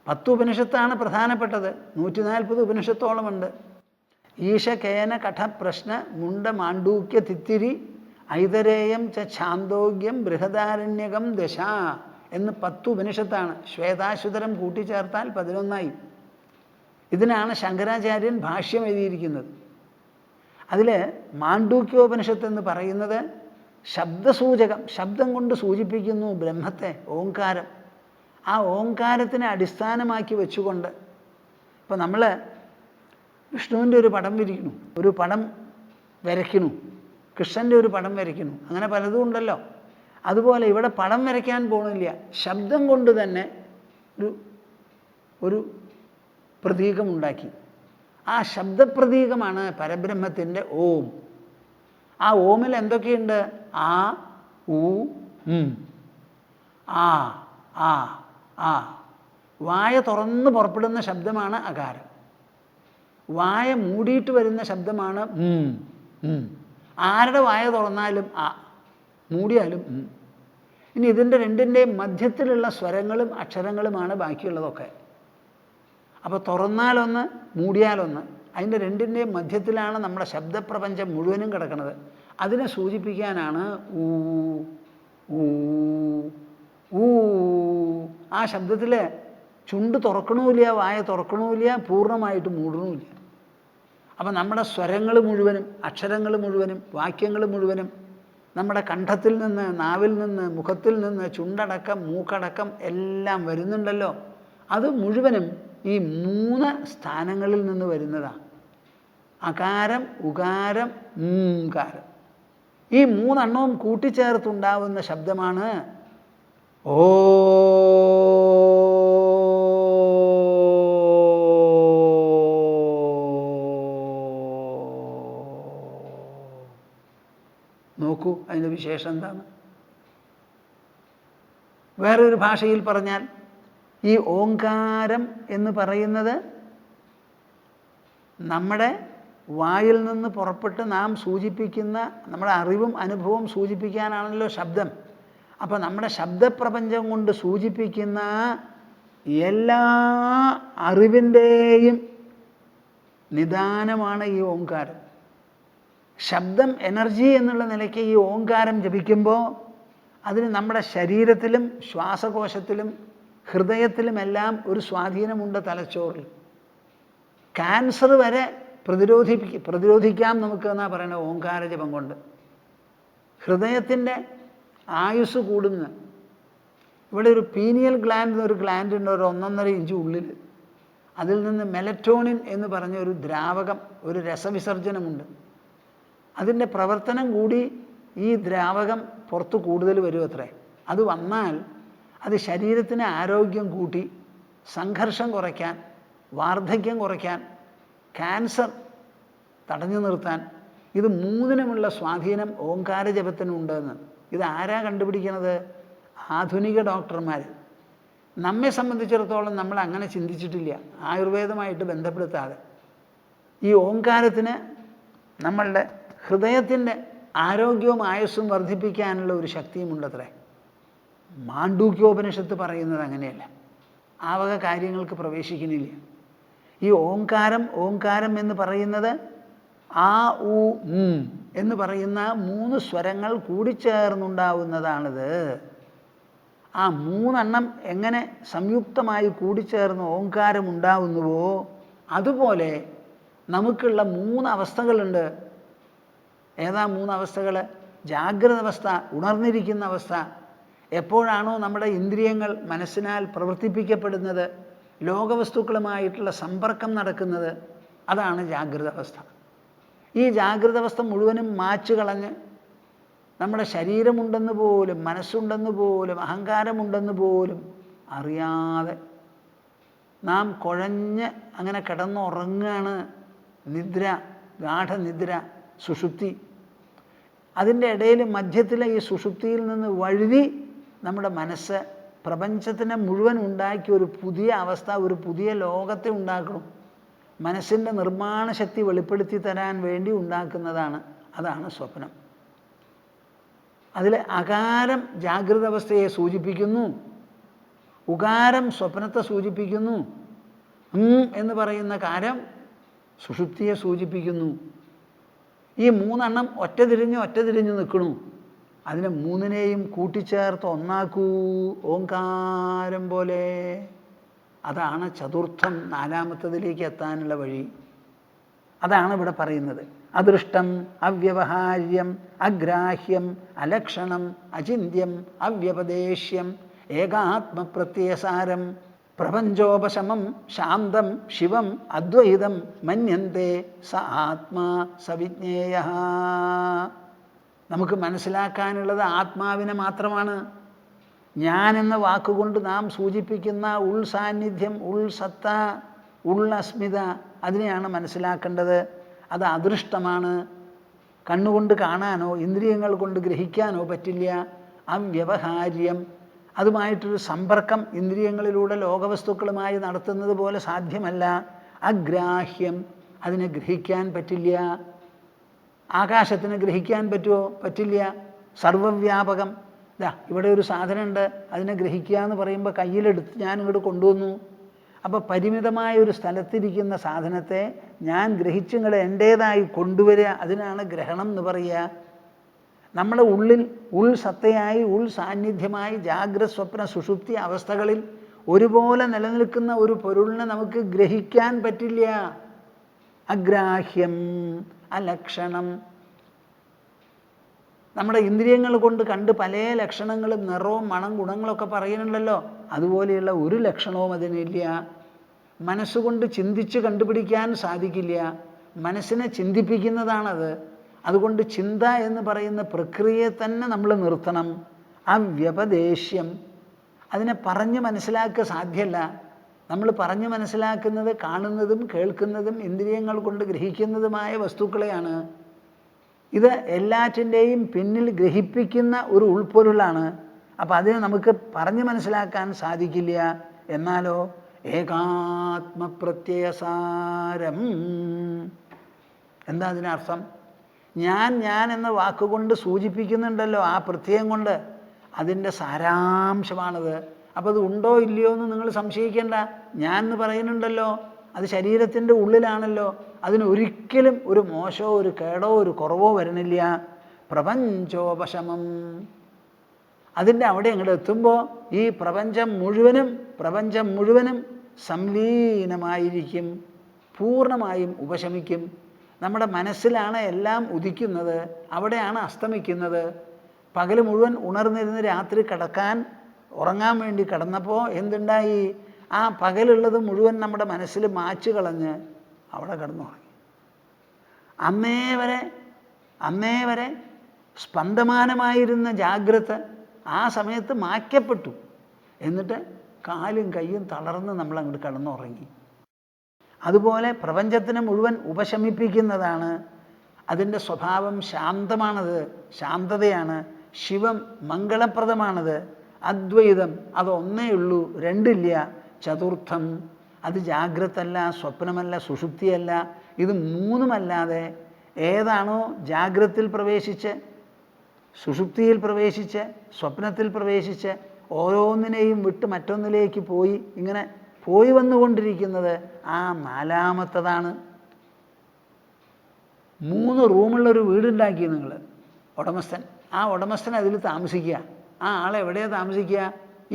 10 ഉപനിഷത്താണ് പ്രധാനപ്പെട്ടത്. 140 ഉപനിഷത്തോളമുണ്ട്. ഈശ കേന കഠ പ്രശ്ന മുണ്ട മാണ്ഡൂക്യ തിത്തിരി ഐതരേയം ച ഛാന്തോഗ്യം ബൃഹദാരണ്യകം ദശ എന്ന് 10 ഉപനിഷത്താണ്. ശ്വേതാശ്വതരം കൂട്ടിച്ചേർത്താൽ 11ആയി. ഇതിനാണ് ശങ്കരാചാര്യൻ ഭാഷ്യം എഴുതിയിരിക്കുന്നത്. അതിൽ മാണ്ഡൂക്യോപനിഷത്ത് എന്ന് പറയുന്നത് ശബ്ദസൂചകം, ശബ്ദം കൊണ്ട് സൂചിപ്പിക്കുന്നു ബ്രഹ്മത്തെ, ഓംകാരം. ആ ഓംകാരത്തിനെ അടിസ്ഥാനമാക്കി വെച്ചുകൊണ്ട് ഇപ്പോൾ നമ്മൾ വിഷ്ണുവിൻ്റെ ഒരു പടം വിരിക്കുന്നു, ഒരു പടം വരയ്ക്കുന്നു, കൃഷ്ണൻ്റെ ഒരു പടം വരയ്ക്കുന്നു, അങ്ങനെ പലതും ഉണ്ടല്ലോ. അതുപോലെ ഇവിടെ പടം വരയ്ക്കാൻ പോകണില്ല, ശബ്ദം കൊണ്ട് തന്നെ ഒരു പ്രതീകമുണ്ടാക്കി. ആ ശബ്ദപ്രതീകമാണ് പരബ്രഹ്മത്തിൻ്റെ ഓം. ആ ഓമിൽ എന്തൊക്കെയുണ്ട്? ആ, ഉ, ആ, ആ, ആ. വായ തുറന്ന് പുറപ്പെടുന്ന ശബ്ദമാണ് അകാരം. വായ മൂടിയിട്ട് വരുന്ന ശബ്ദമാണ് ആരുടെ വായ തുറന്നാലും ആ, മൂടിയാലും ഇനി ഇതിൻ്റെ രണ്ടിൻ്റെയും മധ്യത്തിലുള്ള സ്വരങ്ങളും അക്ഷരങ്ങളുമാണ് ബാക്കിയുള്ളതൊക്കെ. അപ്പോൾ തുറന്നാലൊന്ന്, മൂടിയാലൊന്ന്, അതിൻ്റെ രണ്ടിൻ്റെയും മധ്യത്തിലാണ് നമ്മുടെ ശബ്ദപ്രപഞ്ചം മുഴുവനും കിടക്കുന്നത്. അതിനെ സൂചിപ്പിക്കാനാണ് ഊ ഊ ഊ. ആ ശബ്ദത്തിൽ ചുണ്ട് തുറക്കണമില്ല, വായ തുറക്കണമില്ല, പൂർണ്ണമായിട്ട് മൂടണമില്ല. അപ്പം നമ്മുടെ സ്വരങ്ങൾ മുഴുവനും, അക്ഷരങ്ങൾ മുഴുവനും, വാക്യങ്ങൾ മുഴുവനും നമ്മുടെ കണ്ഠത്തിൽ നിന്ന്, നാവിൽ നിന്ന്, മുഖത്തിൽ നിന്ന്, ചുണ്ടടക്കം, മൂക്കടക്കം എല്ലാം വരുന്നുണ്ടല്ലോ. അത് മുഴുവനും ഈ 3 സ്ഥാനങ്ങളിൽ നിന്ന് വരുന്നതാണ്. അകാരം, ഉകാരം, കാരം. ഈ 3 എണ്ണവും കൂട്ടിച്ചേർത്തുണ്ടാവുന്ന ശബ്ദമാണ് ഓ. നോക്കൂ അതിൻ്റെ വിശേഷം എന്താണ്. വേറൊരു ഭാഷയിൽ പറഞ്ഞാൽ ഈ ഓംകാരം എന്ന് പറയുന്നത് നമ്മുടെ വായിൽ നിന്ന് പുറപ്പെട്ട് നാം സൂചിപ്പിക്കുന്ന നമ്മുടെ അറിവും അനുഭവവും സൂചിപ്പിക്കാനാണല്ലോ ശബ്ദം. അപ്പോൾ നമ്മുടെ ശബ്ദപ്രപഞ്ചം കൊണ്ട് സൂചിപ്പിക്കുന്ന എല്ലാ അറിവിൻ്റെയും നിദാനമാണ് ഈ ഓംകാരം. ശബ്ദം എനർജി എന്നുള്ള നിലയ്ക്ക് ഈ ഓംകാരം ജപിക്കുമ്പോൾ അതിന് നമ്മുടെ ശരീരത്തിലും ശ്വാസകോശത്തിലും ഹൃദയത്തിലുമെല്ലാം ഒരു സ്വാധീനമുണ്ട്. തലച്ചോറിൽ ക്യാൻസർ വരെ പ്രതിരോധിക്കാം നമുക്ക് എന്നാണ് പറയുന്നത് ഓംകാര ജപം കൊണ്ട്. ഹൃദയത്തിൻ്റെ ആയുസ് കൂടുന്നു. ഇവിടെ ഒരു പീനിയൽ ഗ്ലാൻഡ് എന്നൊരു ഗ്ലാൻഡ് ഉണ്ട്, ഒരു 1.5 ഇഞ്ച് ഉള്ളിൽ. അതിൽ നിന്ന് മെലറ്റോണിൻ എന്ന് പറഞ്ഞ ഒരു ദ്രാവകം, ഒരു രസവിസർജനമുണ്ട്. അതിൻ്റെ പ്രവർത്തനം കൂടി ഈ ദ്രാവകം പുറത്ത് കൂടുതൽ വരുമത്രേ. അത് വന്നാൽ അത് ശരീരത്തിന് ആരോഗ്യം കൂട്ടി, സംഘർഷം കുറയ്ക്കാൻ, വാർദ്ധക്യം കുറയ്ക്കാൻ, ക്യാൻസർ തടഞ്ഞു നിർത്താൻ, ഇത് 3-നുമുള്ള സ്വാധീനം ഓംകാര ജപത്തിനുണ്ടെന്ന്. ഇത് ആരാ കണ്ടുപിടിക്കുന്നത്? ആധുനിക ഡോക്ടർമാർ. നമ്മെ സംബന്ധിച്ചിടത്തോളം നമ്മൾ അങ്ങനെ ചിന്തിച്ചിട്ടില്ല, ആയുർവേദമായിട്ട് ബന്ധപ്പെടുത്താതെ. ഈ ഓംകാരത്തിന് നമ്മളുടെ ഹൃദയത്തിൻ്റെ ആരോഗ്യവും ആയുസ്സും വർദ്ധിപ്പിക്കാനുള്ള ഒരു ശക്തിയുമുണ്ടത്രേ. മാണ്ഡൂക്യോപനിഷത്ത് പറയുന്നത് അങ്ങനെയല്ല, ആ വക കാര്യങ്ങൾക്ക് പ്രവേശിക്കുന്നില്ല. ഈ ഓംകാരം എന്ന് പറയുന്നത് ആ, ഉ, എന്ന് പറയുന്ന 3 സ്വരങ്ങൾ കൂടിച്ചേർന്നുണ്ടാവുന്നതാണിത്. ആ 3 എണ്ണം എങ്ങനെ സംയുക്തമായി കൂടിച്ചേർന്ന് ഓംകാരം ഉണ്ടാവുന്നുവോ അതുപോലെ നമുക്കുള്ള 3 അവസ്ഥകളുണ്ട്. ഏതാ 3 അവസ്ഥകൾ? ജാഗ്രത അവസ്ഥ, ഉണർന്നിരിക്കുന്ന അവസ്ഥ. എപ്പോഴാണോ നമ്മുടെ ഇന്ദ്രിയങ്ങൾ മനസ്സിനാൽ പ്രവർത്തിപ്പിക്കപ്പെടുന്നത്, ലോകവസ്തുക്കളുമായിട്ടുള്ള സമ്പർക്കം നടക്കുന്നത്, അതാണ് ജാഗ്രത അവസ്ഥ. ഈ ജാഗ്രത അവസ്ഥ മുഴുവനും മാച്ചു കളഞ്ഞ് നമ്മുടെ ശരീരമുണ്ടെന്ന് പോലും, മനസ്സുണ്ടെന്ന് പോലും, അഹങ്കാരമുണ്ടെന്ന് പോലും അറിയാതെ നാം കുഴഞ്ഞ് അങ്ങനെ കിടന്നുറങ്ങുകയാണ്. നിദ്ര, ഗാഠനിദ്ര, സുഷുപ്തി. അതിൻ്റെ ഇടയിൽ മധ്യത്തിലെ ഈ സുഷുപ്തിയിൽ നിന്ന് വഴുതി നമ്മുടെ മനസ്സ് പ്രപഞ്ചത്തിനെ മുഴുവൻ ഉണ്ടാക്കി ഒരു പുതിയ അവസ്ഥ, ഒരു പുതിയ ലോകത്തെ ഉണ്ടാക്കണം. മനസ്സിൻ്റെ നിർമ്മാണ ശക്തി വെളിപ്പെടുത്തി തരാൻ വേണ്ടി ഉണ്ടാക്കുന്നതാണ്. അതാണ് സ്വപ്നം. അതിൽ അകാരം ജാഗ്രത അവസ്ഥയെ സൂചിപ്പിക്കുന്നു, ഉകാരം സ്വപ്നത്തെ സൂചിപ്പിക്കുന്നു, എന്ന് പറയുന്ന കാരം സുഷുപ്തിയെ സൂചിപ്പിക്കുന്നു. ഈ മൂന്നെണ്ണം ഒറ്റ തിരിഞ്ഞ് നിൽക്കണു. അതിനെ മൂന്നിനെയും കൂട്ടിച്ചേർത്ത് ഒന്നാക്കൂ, ഓങ്കാരം പോലെ. അതാണ് ചതുർത്ഥം, നാലാമത്തതിലേക്ക് എത്താനുള്ള വഴി. അതാണ് ഇവിടെ പറയുന്നത്. അദൃഷ്ടം, അവ്യവഹാര്യം, അഗ്രാഹ്യം, അലക്ഷണം, അചിന്യം, അവ്യപദേശ്യം, ഏകാത്മപ്രത്യയസാരം, പ്രപഞ്ചോപശമം, ശാന്തം, ശിവം, അദ്വൈതം മന്യന്തേ സ ആത്മാ സവിജ്ഞേയഃ. നമുക്ക് മനസ്സിലാക്കാനുള്ളത് ആത്മാവിനെ മാത്രമാണ്. ഞാൻ എന്ന വാക്കുകൊണ്ട് നാം സൂചിപ്പിക്കുന്ന ഉൾസാന്നിധ്യം, ഉൾസത്ത, ഉള്ളസ്മിത, അതിനെയാണ് മനസ്സിലാക്കേണ്ടത്. അത് അദൃഷ്ടമാണ്. കണ്ണുകൊണ്ട് കാണാനോ ഇന്ദ്രിയങ്ങൾ കൊണ്ട് ഗ്രഹിക്കാനോ പറ്റില്ല. അവ്യവഹാര്യം, അതുമായിട്ടൊരു സമ്പർക്കം ഇന്ദ്രിയങ്ങളിലൂടെ ലോകവസ്തുക്കളുമായി നടത്തുന്നത് പോലെ സാധ്യമല്ല. അഗ്രാഹ്യം, അതിനെ ഗ്രഹിക്കാൻ പറ്റില്ല. ആകാശത്തിന് ഗ്രഹിക്കാൻ പറ്റുമോ? പറ്റില്ല. സർവവ്യാപകം. ഇവിടെ ഒരു സാധനമുണ്ട്, അതിനെ ഗ്രഹിക്കുക എന്ന് പറയുമ്പോൾ കയ്യിലെടുത്ത് ഞാൻ ഇങ്ങോട്ട് കൊണ്ടുവന്നു. അപ്പോൾ പരിമിതമായ ഒരു സ്ഥലത്തിരിക്കുന്ന സാധനത്തെ ഞാൻ ഗ്രഹിച്ച് ഇങ്ങോട്ട് എൻ്റേതായി കൊണ്ടുവരിക, അതിനാണ് ഗ്രഹണം എന്ന് പറയുക. നമ്മുടെ ഉള്ളിൽ ഉൾസത്തയായി, ഉൾസാന്നിധ്യമായി ജാഗ്രത, സ്വപ്ന, സുഷുപ്തി അവസ്ഥകളിൽ ഒരുപോലെ നിലനിൽക്കുന്ന ഒരു പൊരുളിനെ നമുക്ക് ഗ്രഹിക്കാൻ പറ്റില്ല. അഗ്രാഹ്യം, അലക്ഷണം. നമ്മുടെ ഇന്ദ്രിയങ്ങൾ കൊണ്ട് കണ്ട് പല ലക്ഷണങ്ങളും, നിറവും മണം, ഗുണങ്ങളൊക്കെ പറയുന്നുണ്ടല്ലോ, അതുപോലെയുള്ള ഒരു ലക്ഷണവും അതിനില്ല. മനസ്സുകൊണ്ട് ചിന്തിച്ച് കണ്ടുപിടിക്കാൻ സാധിക്കില്ല. മനസ്സിനെ ചിന്തിപ്പിക്കുന്നതാണത്. അതുകൊണ്ട് ചിന്ത എന്ന് പറയുന്ന പ്രക്രിയയെ തന്നെ നമ്മൾ നിർത്തണം. അവ്യപദേശ്യം, അതിനെ പറഞ്ഞ് മനസ്സിലാക്കുക സാധ്യമല്ല. നമ്മൾ പറഞ്ഞ് മനസ്സിലാക്കുന്നത് കാണുന്നതും കേൾക്കുന്നതും ഇന്ദ്രിയങ്ങൾ കൊണ്ട് ഗ്രഹിക്കുന്നതുമായ വസ്തുക്കളെയാണ്. ഇത് എല്ലാറ്റിൻ്റെയും പിന്നിൽ ഗ്രഹിപ്പിക്കുന്ന ഒരു ഉൾപ്പൊരുളാണ്. അപ്പം അതിനെ നമുക്ക് പറഞ്ഞ് മനസ്സിലാക്കാൻ സാധിക്കില്ല. എന്നാലോ ഏകാത്മപ്രത്യയസാരം. എന്താ അതിനർത്ഥം? ഞാൻ എന്ന വാക്കുകൊണ്ട് സൂചിപ്പിക്കുന്നുണ്ടല്ലോ, ആ പ്രത്യയം കൊണ്ട്, അതിൻ്റെ സാരാംശമാണത്. അപ്പോൾ അത് ഉണ്ടോ ഇല്ലയോ എന്ന് നിങ്ങൾ സംശയിക്കേണ്ട. ഞാൻ എന്ന് പറയുന്നുണ്ടല്ലോ, അത് ശരീരത്തിൻ്റെ ഉള്ളിലാണല്ലോ. അതിനൊരിക്കലും ഒരു മോശമോ ഒരു കേടോ ഒരു കുറവോ വരണില്ല. പ്രപഞ്ചോപശമം, അതിൻ്റെ അവിടെ അങ്ങോട്ട് എത്തുമ്പോൾ ഈ പ്രപഞ്ചം മുഴുവനും സംലീനമായിരിക്കും, പൂർണ്ണമായും ഉപശമിക്കും. നമ്മുടെ മനസ്സിലാണ് എല്ലാം ഉദിക്കുന്നത്, അവിടെയാണ് അസ്തമിക്കുന്നത്. പകൽ മുഴുവൻ ഉണർന്നിരുന്ന് രാത്രി ഉറങ്ങാൻ വേണ്ടി കിടന്നപ്പോൾ എന്തുണ്ടായി? ആ പകലുള്ളത് മുഴുവൻ നമ്മുടെ മനസ്സിൽ മാച്ചു കളഞ്ഞ് അവിടെ കിടന്നുറങ്ങി. അന്നേ വരെ സ്പന്ദമാനമായിരുന്ന ജാഗ്രത ആ സമയത്ത് മാറ്റപ്പെട്ടു. എന്നിട്ട് കാലും കയ്യും തളർന്ന് നമ്മളങ്ങോട്ട് കിടന്നുറങ്ങി. അതുപോലെ പ്രപഞ്ചത്തിനെ മുഴുവൻ ഉപശമിപ്പിക്കുന്നതാണ്. അതിൻ്റെ സ്വഭാവം ശാന്തമാണത്, ശാന്തതയാണ്. ശിവം മംഗളപ്രദമാണത്. അദ്വൈതം അതൊന്നേ ഉള്ളൂ, രണ്ടില്ല. ചതുർത്ഥം അത് ജാഗ്രതല്ല, സ്വപ്നമല്ല, സുഷുപ്തിയല്ല. ഇത് മൂന്നുമല്ലാതെ ഏതാണോ ജാഗ്രതയിൽ പ്രവേശിച്ച്, സുഷുപ്തിയിൽ പ്രവേശിച്ച്, സ്വപ്നത്തിൽ പ്രവേശിച്ച് ഓരോന്നിനെയും വിട്ട് മറ്റൊന്നിലേക്ക് പോയി ഇങ്ങനെ പോയി വന്നുകൊണ്ടിരിക്കുന്നത് ആ നാലാമത്തതാണ്. 3 റൂമുള്ളൊരു വീടുണ്ടാക്കി നിങ്ങൾ, ഉടമസ്ഥൻ. ആ ഉടമസ്ഥൻ അതിൽ താമസിക്കുക. ആ ആളെവിടെയാണ് താമസിക്കുക?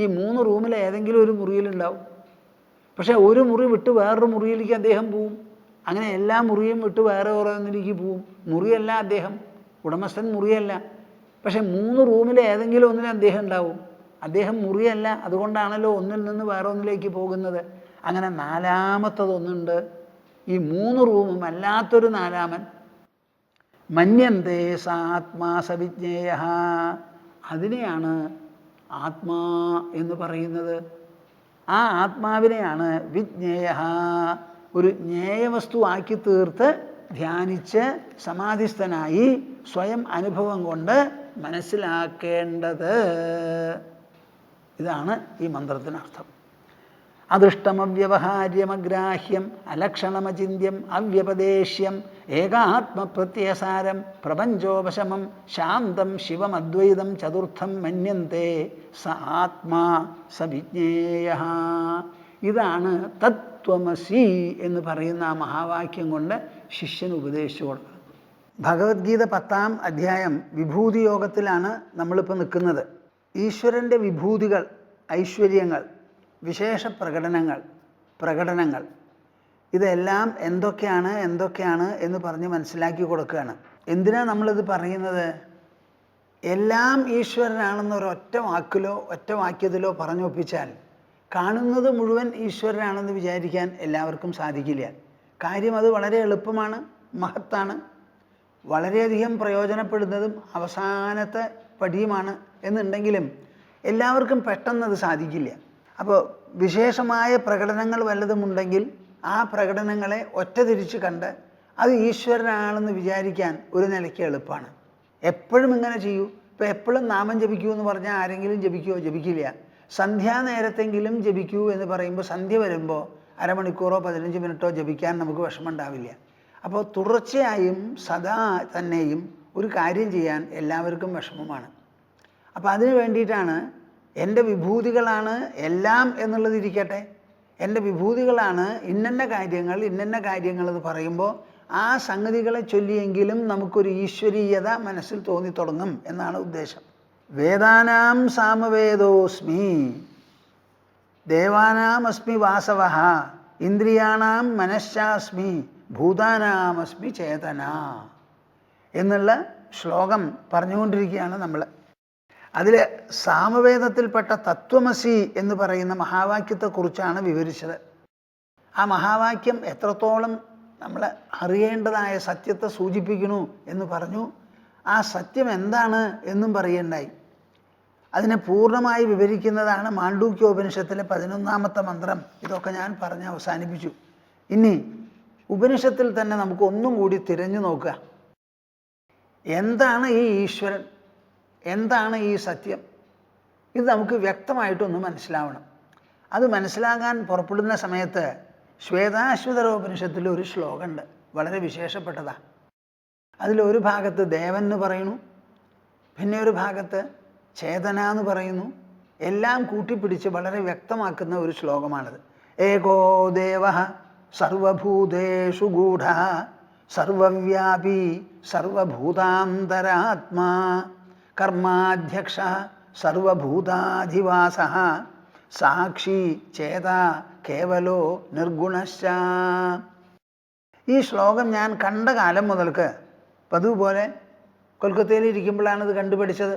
ഈ 3 റൂമിൽ ഏതെങ്കിലും ഒരു മുറിയിലുണ്ടാവും. പക്ഷേ ഒരു മുറി വിട്ട് വേറൊരു മുറിയിലേക്ക് അദ്ദേഹം പോവും. അങ്ങനെ എല്ലാ മുറിയും വിട്ട് വേറെ ഓരോന്നിലേക്ക് പോവും. മുറിയല്ല അദ്ദേഹം, ഉടമസ്ഥൻ മുറിയല്ല. പക്ഷെ 3 റൂമിൽ ഏതെങ്കിലും ഒന്നിൽ അദ്ദേഹം ഉണ്ടാവും. അദ്ദേഹം മുറിയല്ല, അതുകൊണ്ടാണല്ലോ ഒന്നിൽ നിന്ന് വേറെ ഒന്നിലേക്ക് പോകുന്നത്. അങ്ങനെ നാലാമത്തതൊന്നുണ്ട്, ഈ 3 റൂമും അല്ലാത്തൊരു നാലാമൻ. മന്യന്തേ സ ആത്മാ സവിജ്ഞേയ, അതിനെയാണ് ആത്മാ എന്ന് പറയുന്നത്. ആ ആത്മാവിനെയാണ് വിജ്ഞേയ, ഒരു ജ്ഞേയവസ്തു ആക്കി തീർത്ത് ധ്യാനിച്ച് സമാധിസ്ഥനായി സ്വയം അനുഭവം കൊണ്ട് മനസ്സിലാക്കേണ്ടത്. ഇതാണ് ഈ മന്ത്രത്തിനർത്ഥം. അദൃഷ്ടമവ്യവഹാര്യമഗ്രാഹ്യം അലക്ഷണമചിന്യം അവ്യപദേശ്യം ഏകാത്മപ്രത്യസാരം പ്രപഞ്ചോപശമം ശാന്തം ശിവമദ്വൈതം ചതുർത്ഥം മന്യന്തേ സ ആത്മാ സ വിജ്ഞേയ. ഇതാണ് തത്വമസി എന്ന് പറയുന്ന ആ മഹാവാക്യം കൊണ്ട് ശിഷ്യന് ഉപദേശിച്ചു കൊടുക്കുന്നത്. ഭഗവത്ഗീത 10-ാം അധ്യായം വിഭൂതി യോഗത്തിലാണ് നമ്മളിപ്പോൾ നിൽക്കുന്നത്. ഈശ്വരൻ്റെ വിഭൂതികൾ, ഐശ്വര്യങ്ങൾ, വിശേഷ പ്രകടനങ്ങൾ ഇതെല്ലാം എന്തൊക്കെയാണ് എന്ന് പറഞ്ഞ് മനസ്സിലാക്കി കൊടുക്കുകയാണ്. എന്തിനാണ് നമ്മളിത് പറയുന്നത്? എല്ലാം ഈശ്വരനാണെന്ന് ഒരൊറ്റ വാക്കിലോ ഒറ്റ വാക്യത്തിലോ പറഞ്ഞൊപ്പിച്ചാൽ കാണുന്നത് മുഴുവൻ ഈശ്വരനാണെന്ന് വിചാരിക്കാൻ എല്ലാവർക്കും സാധിക്കില്ല. കാര്യം അത് വളരെ എളുപ്പമാണ്, മഹത്താണ്, വളരെയധികം പ്രയോജനപ്പെടുന്നതും അവസാനത്തെ പടിയുമാണ് എന്നുണ്ടെങ്കിലും എല്ലാവർക്കും പെട്ടെന്നത് സാധിക്കില്ല. അപ്പോൾ വിശേഷമായ പ്രകടനങ്ങൾ വല്ലതുമുണ്ടെങ്കിൽ ആ പ്രകടനങ്ങളെ ഒറ്റ തിരിച്ച് കണ്ട് അത് ഈശ്വരനാണെന്ന് വിചാരിക്കാൻ ഒരു നിലയ്ക്ക് എളുപ്പമാണ്. എപ്പോഴും ഇങ്ങനെ ചെയ്യൂ. ഇപ്പോൾ എപ്പോഴും നാമം ജപിക്കൂ എന്ന് പറഞ്ഞാൽ ആരെങ്കിലും ജപിക്കുമോ? ജപിക്കില്ല. സന്ധ്യാനേരത്തെങ്കിലും ജപിക്കൂ എന്ന് പറയുമ്പോൾ സന്ധ്യ വരുമ്പോൾ അരമണിക്കൂറോ 15 മിനിറ്റോ ജപിക്കാൻ നമുക്ക് വിഷമമുണ്ടാവില്ല. അപ്പോൾ തുടർച്ചയായും സദാ തന്നെയും ഒരു കാര്യം ചെയ്യാൻ എല്ലാവർക്കും വിഷമമാണ്. അപ്പോൾ അതിന് വേണ്ടിയിട്ടാണ് എൻ്റെ വിഭൂതികളാണ് എല്ലാം എന്നുള്ളതിരിക്കട്ടെ, എൻ്റെ വിഭൂതികളാണ് ഇന്നന്ന കാര്യങ്ങൾ എന്ന് പറയുമ്പോൾ ആ സംഗതികളെ ചൊല്ലിയെങ്കിലും നമുക്കൊരു ഈശ്വരീയത മനസ്സിൽ തോന്നി തുടങ്ങും എന്നാണ് ഉദ്ദേശം. വേദാനാം സാമവേദോസ്മി ദേവാനാമസ്മി വാസവഃ ഇന്ദ്രിയാണാം മനശ്ശാസ്മി ഭൂതാനാമസ്മി ചേതന എന്നുള്ള ശ്ലോകം പറഞ്ഞുകൊണ്ടിരിക്കുകയാണ് നമ്മൾ. അതിൽ സാമവേദത്തിൽപ്പെട്ട തത്വമസി എന്ന് പറയുന്ന മഹാവാക്യത്തെക്കുറിച്ചാണ് വിവരിച്ചത്. ആ മഹാവാക്യം എത്രത്തോളം നമ്മൾ അറിയേണ്ടതായ സത്യത്തെ സൂചിപ്പിക്കുന്നു എന്ന് പറഞ്ഞു. ആ സത്യം എന്താണ് എന്നും പറയണ്ടായി. അതിനെ പൂർണ്ണമായി വിവരിക്കുന്നതാണ് മാണ്ഡൂക്യോപനിഷത്തിലെ 11-ാമത്തെ മന്ത്രം. ഇതൊക്കെ ഞാൻ പറഞ്ഞ് അവസാനിപ്പിച്ചു. ഇനി ഉപനിഷത്തിൽ തന്നെ നമുക്ക് ഒന്നും കൂടി തിരഞ്ഞു നോക്കുക. എന്താണ് ഈ ഈശ്വരൻ, എന്താണ് ഈ സത്യം? ഇത് നമുക്ക് വ്യക്തമായിട്ടൊന്ന് മനസ്സിലാവണം. അത് മനസ്സിലാകാൻ പുറപ്പെടുന്ന സമയത്ത് ശ്വേതാശ്വതരോപനിഷത്തിൽ ഒരു ശ്ലോകമുണ്ട്, വളരെ വിശേഷപ്പെട്ടതാണ്. അതിലൊരു ഭാഗത്ത് ദേവൻ എന്ന് പറയുന്നു, പിന്നെ ഒരു ഭാഗത്ത് ചേതന എന്ന് പറയുന്നു. എല്ലാം കൂട്ടിപ്പിടിച്ച് വളരെ വ്യക്തമാക്കുന്ന ഒരു ശ്ലോകമാണത്. ഏകോ ദേവഃ സർവഭൂതേഷു ഗൂഢഃ സർവവ്യാപി സർവഭൂതാന്തരാത്മാ കർമാധ്യക്ഷഃ സർവഭൂതാധിവാസഃ സാക്ഷി ചേത കേവലോ നിർഗുണശ്ച. ഈ ശ്ലോകം ഞാൻ കണ്ട കാലം മുതൽക്ക് പതിവ് പോലെ കൊൽക്കത്തയിൽ ഇരിക്കുമ്പോഴാണ് ഇത് കണ്ടുപിടിച്ചത്.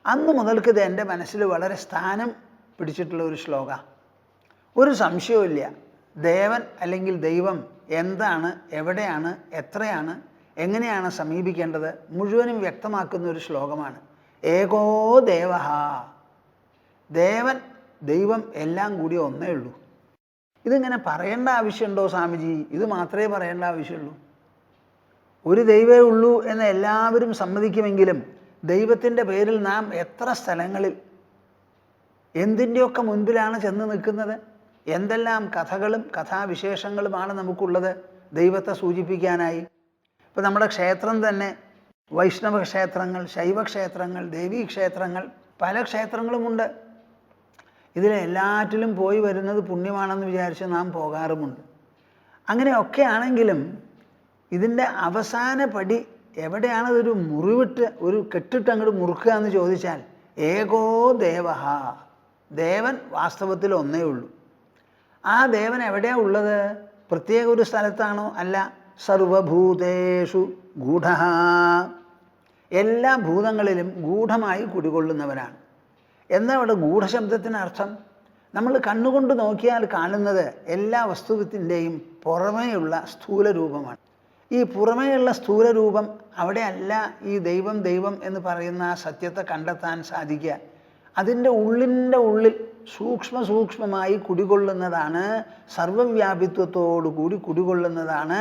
അന്ന് മുതൽക്ക് ഇത് എൻ്റെ മനസ്സിൽ വളരെ സ്ഥാനം പിടിച്ചിട്ടുള്ള ഒരു ശ്ലോക. ഒരു സംശയവുമില്ല, ദേവൻ അല്ലെങ്കിൽ ദൈവം എന്താണ്, എവിടെയാണ്, എത്രയാണ്, എങ്ങനെയാണ് സമീപിക്കേണ്ടത് മുഴുവനും വ്യക്തമാക്കുന്ന ഒരു ശ്ലോകമാണ്. ഏകോ ദേവഃ, ദേവൻ ദൈവം എല്ലാം കൂടി ഒന്നേ ഉള്ളൂ. ഇതിങ്ങനെ പറയേണ്ട ആവശ്യമുണ്ടോ സ്വാമിജി? ഇത് മാത്രമേ പറയേണ്ട ആവശ്യമുള്ളൂ. ഒരു ദൈവമേ ഉള്ളൂ എന്ന് എല്ലാവരും സമ്മതിക്കുമെങ്കിലും ദൈവത്തിൻ്റെ പേരിൽ നാം എത്ര സ്ഥലങ്ങളിൽ എന്തിൻ്റെയൊക്കെ മുൻപിലാണ് ചെന്ന് നിൽക്കുന്നത്. എന്തെല്ലാം കഥകളും കഥാവിശേഷങ്ങളുമാണ് നമുക്കുള്ളത് ദൈവത്തെ സൂചിപ്പിക്കാനായി. ഇപ്പോൾ നമ്മുടെ ക്ഷേത്രം തന്നെ വൈഷ്ണവ ക്ഷേത്രങ്ങൾ, ശൈവക്ഷേത്രങ്ങൾ, ദേവീക്ഷേത്രങ്ങൾ, പല ക്ഷേത്രങ്ങളുമുണ്ട്. ഇതിലെല്ലാറ്റിലും പോയി വരുന്നത് പുണ്യമാണെന്ന് വിചാരിച്ച് നാം പോകാറുമുണ്ട്. അങ്ങനെയൊക്കെ ആണെങ്കിലും ഇതിൻ്റെ അവസാന പടി എവിടെയാണ്? ഇതൊരു മുറിവിട്ട് ഒരു കെട്ടിട്ട് അങ്ങോട്ട് മുറുക്കുക എന്ന് ചോദിച്ചാൽ ഏകോ ദേവഃ, ദേവൻ വാസ്തവത്തിൽ ഒന്നേ ഉള്ളൂ. ആ ദേവൻ എവിടെയാണ് ഉള്ളത്? പ്രത്യേക ഒരു സ്ഥലത്താണോ? അല്ല. സർവഭൂതേഷു ഗൂഢഃ, എല്ലാ ഭൂതങ്ങളിലും ഗൂഢമായി കുടികൊള്ളുന്നവനാണ്. എന്താ അവിടെ ഗൂഢശബ്ദത്തിനർത്ഥം? നമ്മൾ കണ്ണുകൊണ്ട് നോക്കിയാൽ കാണുന്നത് എല്ലാ വസ്തുവിൻ്റെയും പുറമേയുള്ള സ്ഥൂല രൂപമാണ്. ഈ പുറമേയുള്ള സ്ഥൂലരൂപം അവിടെയല്ല ഈ ദൈവം എന്ന് പറയുന്ന ആ സത്യത്തെ കണ്ടെത്താൻ സാധിക്കുക. അതിൻ്റെ ഉള്ളിൽ സൂക്ഷ്മമായി കുടികൊള്ളുന്നതാണ്, സർവവ്യാപിത്വത്തോടു കൂടി കുടികൊള്ളുന്നതാണ്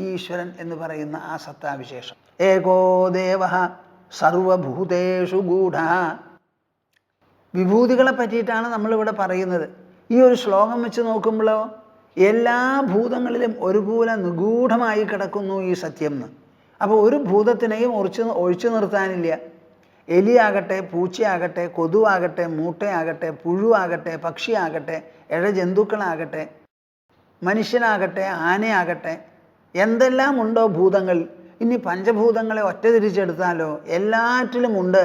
ഈശ്വരൻ എന്ന് പറയുന്ന ആ സത്താവിശേഷം. ഏകോ ദേവഃ സർവഭൂതേഷു ഗൂഢഃ. വിഭൂതികളെ പറ്റിയിട്ടാണ് നമ്മളിവിടെ പറയുന്നത്. ഈ ഒരു ശ്ലോകം വെച്ച് നോക്കുമ്പോഴോ എല്ലാ ഭൂതങ്ങളിലും ഒരുപോലെ നിഗൂഢമായി കിടക്കുന്നു ഈ സത്യം എന്ന്. അപ്പോൾ ഒരു ഭൂതത്തിനെയും ഒഴിച്ചു നിർത്താനില്ല. എലിയാകട്ടെ, പൂച്ചയാകട്ടെ, കൊതുവാകട്ടെ, മൂട്ടയാകട്ടെ, പുഴുവാകട്ടെ, പക്ഷിയാകട്ടെ, ഇഴജന്തുക്കളാകട്ടെ, മനുഷ്യനാകട്ടെ, ആനയാകട്ടെ, എന്തെല്ലാം ഉണ്ടോ ഭൂതങ്ങൾ, ഇനി പഞ്ചഭൂതങ്ങളെ ഒറ്റ തിരിച്ചെടുത്താലോ എല്ലാറ്റിലുമുണ്ട്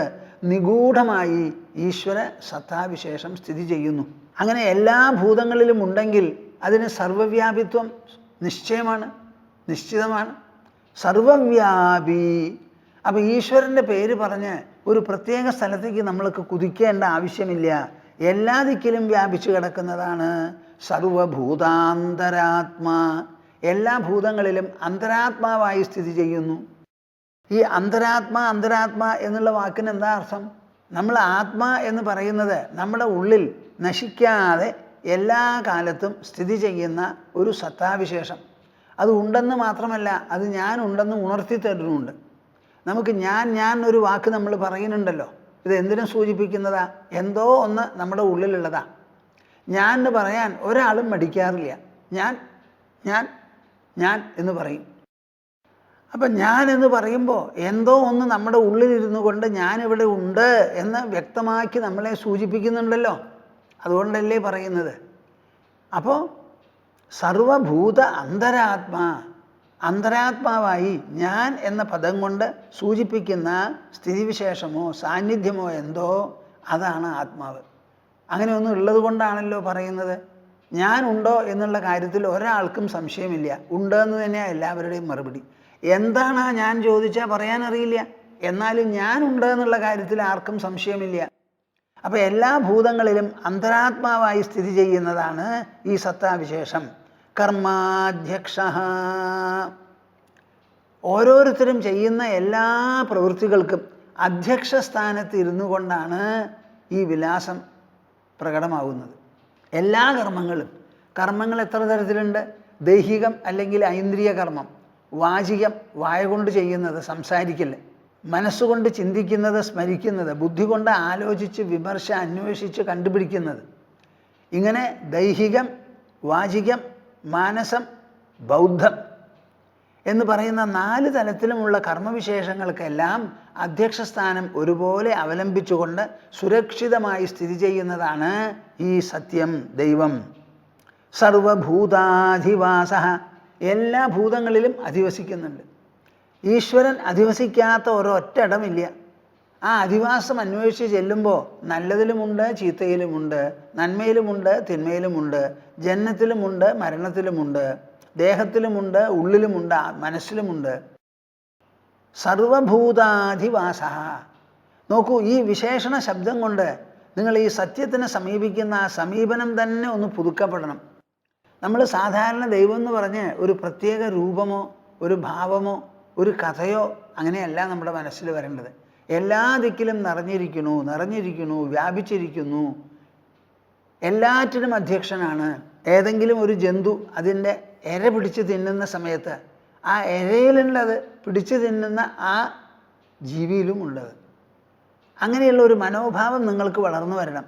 നിഗൂഢമായി ഈശ്വര സത്താവിശേഷം സ്ഥിതി ചെയ്യുന്നു. അങ്ങനെ എല്ലാ ഭൂതങ്ങളിലും ഉണ്ടെങ്കിൽ അതിന് സർവവ്യാപിത്വം നിശ്ചയമാണ്, നിശ്ചിതമാണ്. സർവവ്യാപി. അപ്പോൾ ഈശ്വരൻ്റെ പേര് പറഞ്ഞ് ഒരു പ്രത്യേക സ്ഥലത്തേക്ക് നമ്മൾക്ക് കുതിക്കേണ്ട ആവശ്യമില്ല. എല്ലാ ദിക്കിലും വ്യാപിച്ചു കിടക്കുന്നതാണ് സർവഭൂതാന്തരാത്മാ. എല്ലാ ഭൂതങ്ങളിലും അന്തരാത്മാവായി സ്ഥിതി ചെയ്യുന്നു. ഈ അന്തരാത്മാ എന്നുള്ള വാക്കിന് എന്താ അർത്ഥം? നമ്മൾ ആത്മാ എന്ന് പറയുന്നത് നമ്മുടെ ഉള്ളിൽ നശിക്കാതെ എല്ലാ കാലത്തും സ്ഥിതി ചെയ്യുന്ന ഒരു സത്താവിശേഷം. അത് ഉണ്ടെന്ന് മാത്രമല്ല, അത് ഞാൻ ഉണ്ടെന്ന് ഉണർത്തി തരുന്നുണ്ട്. നമുക്ക് ഞാൻ ഒരു വാക്ക് നമ്മൾ പറയുന്നുണ്ടല്ലോ, ഇത് എന്തിനും സൂചിപ്പിക്കുന്നതാ? എന്തോ ഒന്ന് നമ്മുടെ ഉള്ളിലുള്ളതാ. ഞാൻ എന്ന് പറയാൻ ഒരാളും മടിക്കാറില്ല. ഞാൻ എന്ന് പറയും. അപ്പം ഞാൻ എന്ന് പറയുമ്പോൾ എന്തോ ഒന്ന് നമ്മുടെ ഉള്ളിലിരുന്നു കൊണ്ട് ഞാനിവിടെ ഉണ്ട് എന്ന് വ്യക്തമാക്കി നമ്മളെ സൂചിപ്പിക്കുന്നുണ്ടല്ലോ. അതുകൊണ്ടല്ലേ പറയുന്നത്. അപ്പോൾ സർവഭൂത അന്തരാത്മാവായി ഞാൻ എന്ന പദം കൊണ്ട് സൂചിപ്പിക്കുന്ന സ്ഥിതിവിശേഷമോ സാന്നിധ്യമോ എന്തോ അതാണ് ആത്മാവ്. അങ്ങനെയൊന്നും ഉള്ളത് കൊണ്ടാണല്ലോ പറയുന്നത്. ഞാനുണ്ടോ എന്നുള്ള കാര്യത്തിൽ ഒരാൾക്കും സംശയമില്ല. ഉണ്ടെന്ന് തന്നെയാണ് എല്ലാവരുടെയും മറുപടി. എന്താണ് ഞാൻ ചോദിച്ചാൽ പറയാനറിയില്ല, എന്നാലും ഞാനുണ്ട് എന്നുള്ള കാര്യത്തിൽ ആർക്കും സംശയമില്ല. അപ്പോൾ എല്ലാ ഭൂതങ്ങളിലും അന്തരാത്മാവായി സ്ഥിതി ചെയ്യുന്നതാണ് ഈ സത്താവിശേഷം. കർമാധ്യക്ഷ. ഓരോരുത്തരും ചെയ്യുന്ന എല്ലാ പ്രവൃത്തികൾക്കും അധ്യക്ഷ സ്ഥാനത്ത് ഇരുന്നു കൊണ്ടാണ് ഈ വിലാസം പ്രകടമാകുന്നത്. എല്ലാ കർമ്മങ്ങൾ എത്ര തരത്തിലുണ്ട്? ദൈഹികം അല്ലെങ്കിൽ ഐന്ദ്രിയ കർമ്മം, വാചികം വായ കൊണ്ട് ചെയ്യുന്നത് സംസാരിക്കൽ, മനസ്സുകൊണ്ട് ചിന്തിക്കുന്നത് സ്മരിക്കുന്നത്, ബുദ്ധി കൊണ്ട് ആലോചിച്ച് അന്വേഷിച്ച് കണ്ടുപിടിക്കുന്നത്. ഇങ്ങനെ ദൈഹികം, വാചികം, മാനസം, ബൗദ്ധം എന്ന് പറയുന്ന 4 തലത്തിലുമുള്ള കർമ്മവിശേഷങ്ങൾക്കെല്ലാം അധ്യക്ഷസ്ഥാനം ഒരുപോലെ അവലംബിച്ചുകൊണ്ട് സുരക്ഷിതമായി സ്ഥിതി ചെയ്യുന്നതാണ് ഈ സത്യം, ദൈവം. സർവഭൂതാധിവാസ. എല്ലാ ഭൂതങ്ങളിലും അധിവസിക്കുന്നുണ്ട്. ഈശ്വരൻ അധിവസിക്കാത്ത ഒരൊറ്റ ഇടമില്ല. ആ അധിവാസം അന്വേഷിച്ച് ചെല്ലുമ്പോൾ നല്ലതിലുമുണ്ട്, ചീത്തയിലുമുണ്ട്, നന്മയിലുമുണ്ട്, തിന്മയിലുമുണ്ട്, ജനനത്തിലുമുണ്ട്, മരണത്തിലുമുണ്ട്, ദേഹത്തിലുമുണ്ട്, ഉള്ളിലുമുണ്ട്, മനസ്സിലുമുണ്ട്. സർവഭൂതാധിവാസ. നോക്കൂ, ഈ വിശേഷണ ശബ്ദം കൊണ്ട് നിങ്ങൾ ഈ സത്യത്തിനെ സമീപിക്കുന്ന ആ സമീപനം തന്നെ ഒന്ന് പുതുക്കപ്പെടണം. നമ്മൾ സാധാരണ ദൈവം എന്ന് പറഞ്ഞ് ഒരു പ്രത്യേക രൂപമോ ഒരു ഭാവമോ ഒരു കഥയോ അങ്ങനെയല്ല നമ്മുടെ മനസ്സിൽ വരേണ്ടത്. എല്ലാ ദിക്കിലും നിറഞ്ഞിരിക്കുന്നു, വ്യാപിച്ചിരിക്കുന്നു, എല്ലാറ്റിനും അധ്യക്ഷനാണ്. ഏതെങ്കിലും ഒരു ജന്തു അതിൻ്റെ ഇര പിടിച്ച് തിന്നുന്ന സമയത്ത് ആ ഇരയിലുള്ളത് പിടിച്ചു തിന്നുന്ന ആ ജീവിയിലും ഉള്ളത്. അങ്ങനെയുള്ള ഒരു മനോഭാവം നിങ്ങൾക്ക് വളർന്നു വരണം.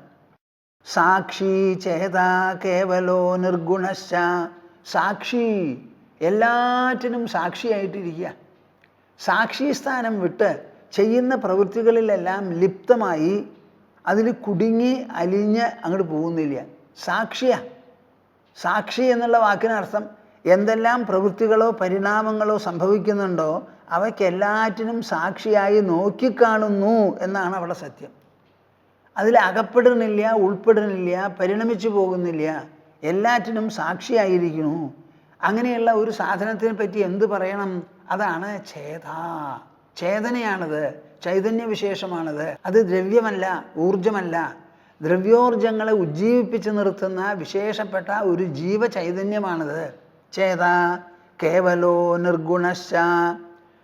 സാക്ഷി ചേത കേവലോ നിർഗുണശ്ച. സാക്ഷി, എല്ലാറ്റിനും സാക്ഷിയായിട്ടിരിക്കുക. സാക്ഷി സ്ഥാനം വിട്ട് ചെയ്യുന്ന പ്രവൃത്തികളിലെല്ലാം ലിപ്തമായി അതിൽ കുടുങ്ങി അലിഞ്ഞ് അങ്ങോട്ട് പോകുന്നില്ല. സാക്ഷി എന്നുള്ള വാക്കിനർത്ഥം എന്തെല്ലാം പ്രവൃത്തികളോ പരിണാമങ്ങളോ സംഭവിക്കുന്നുണ്ടോ അവയ്ക്കെല്ലാറ്റിനും സാക്ഷിയായി നോക്കിക്കാണുന്നു എന്നാണ് അവിടെ സത്യം. അതിൽ അകപ്പെടുന്നില്ല, ഉൾപ്പെടുന്നില്ല, പരിണമിച്ചു പോകുന്നില്ല, എല്ലാറ്റിനും സാക്ഷിയായിരിക്കുന്നു. അങ്ങനെയുള്ള ഒരു സാധനത്തിനെ പറ്റി എന്ത് പറയണം? അതാണ് ചേതനയാണത്, ചൈതന്യവിശേഷമാണത്. അത് ദ്രവ്യമല്ല, ഊർജമല്ല. ദ്രവ്യോർജങ്ങളെ ഉജ്ജീവിപ്പിച്ച് നിർത്തുന്ന വിശേഷപ്പെട്ട ഒരു ജീവചൈതന്യമാണത്. ചേത കേവലോ നിർഗുണശ്ച.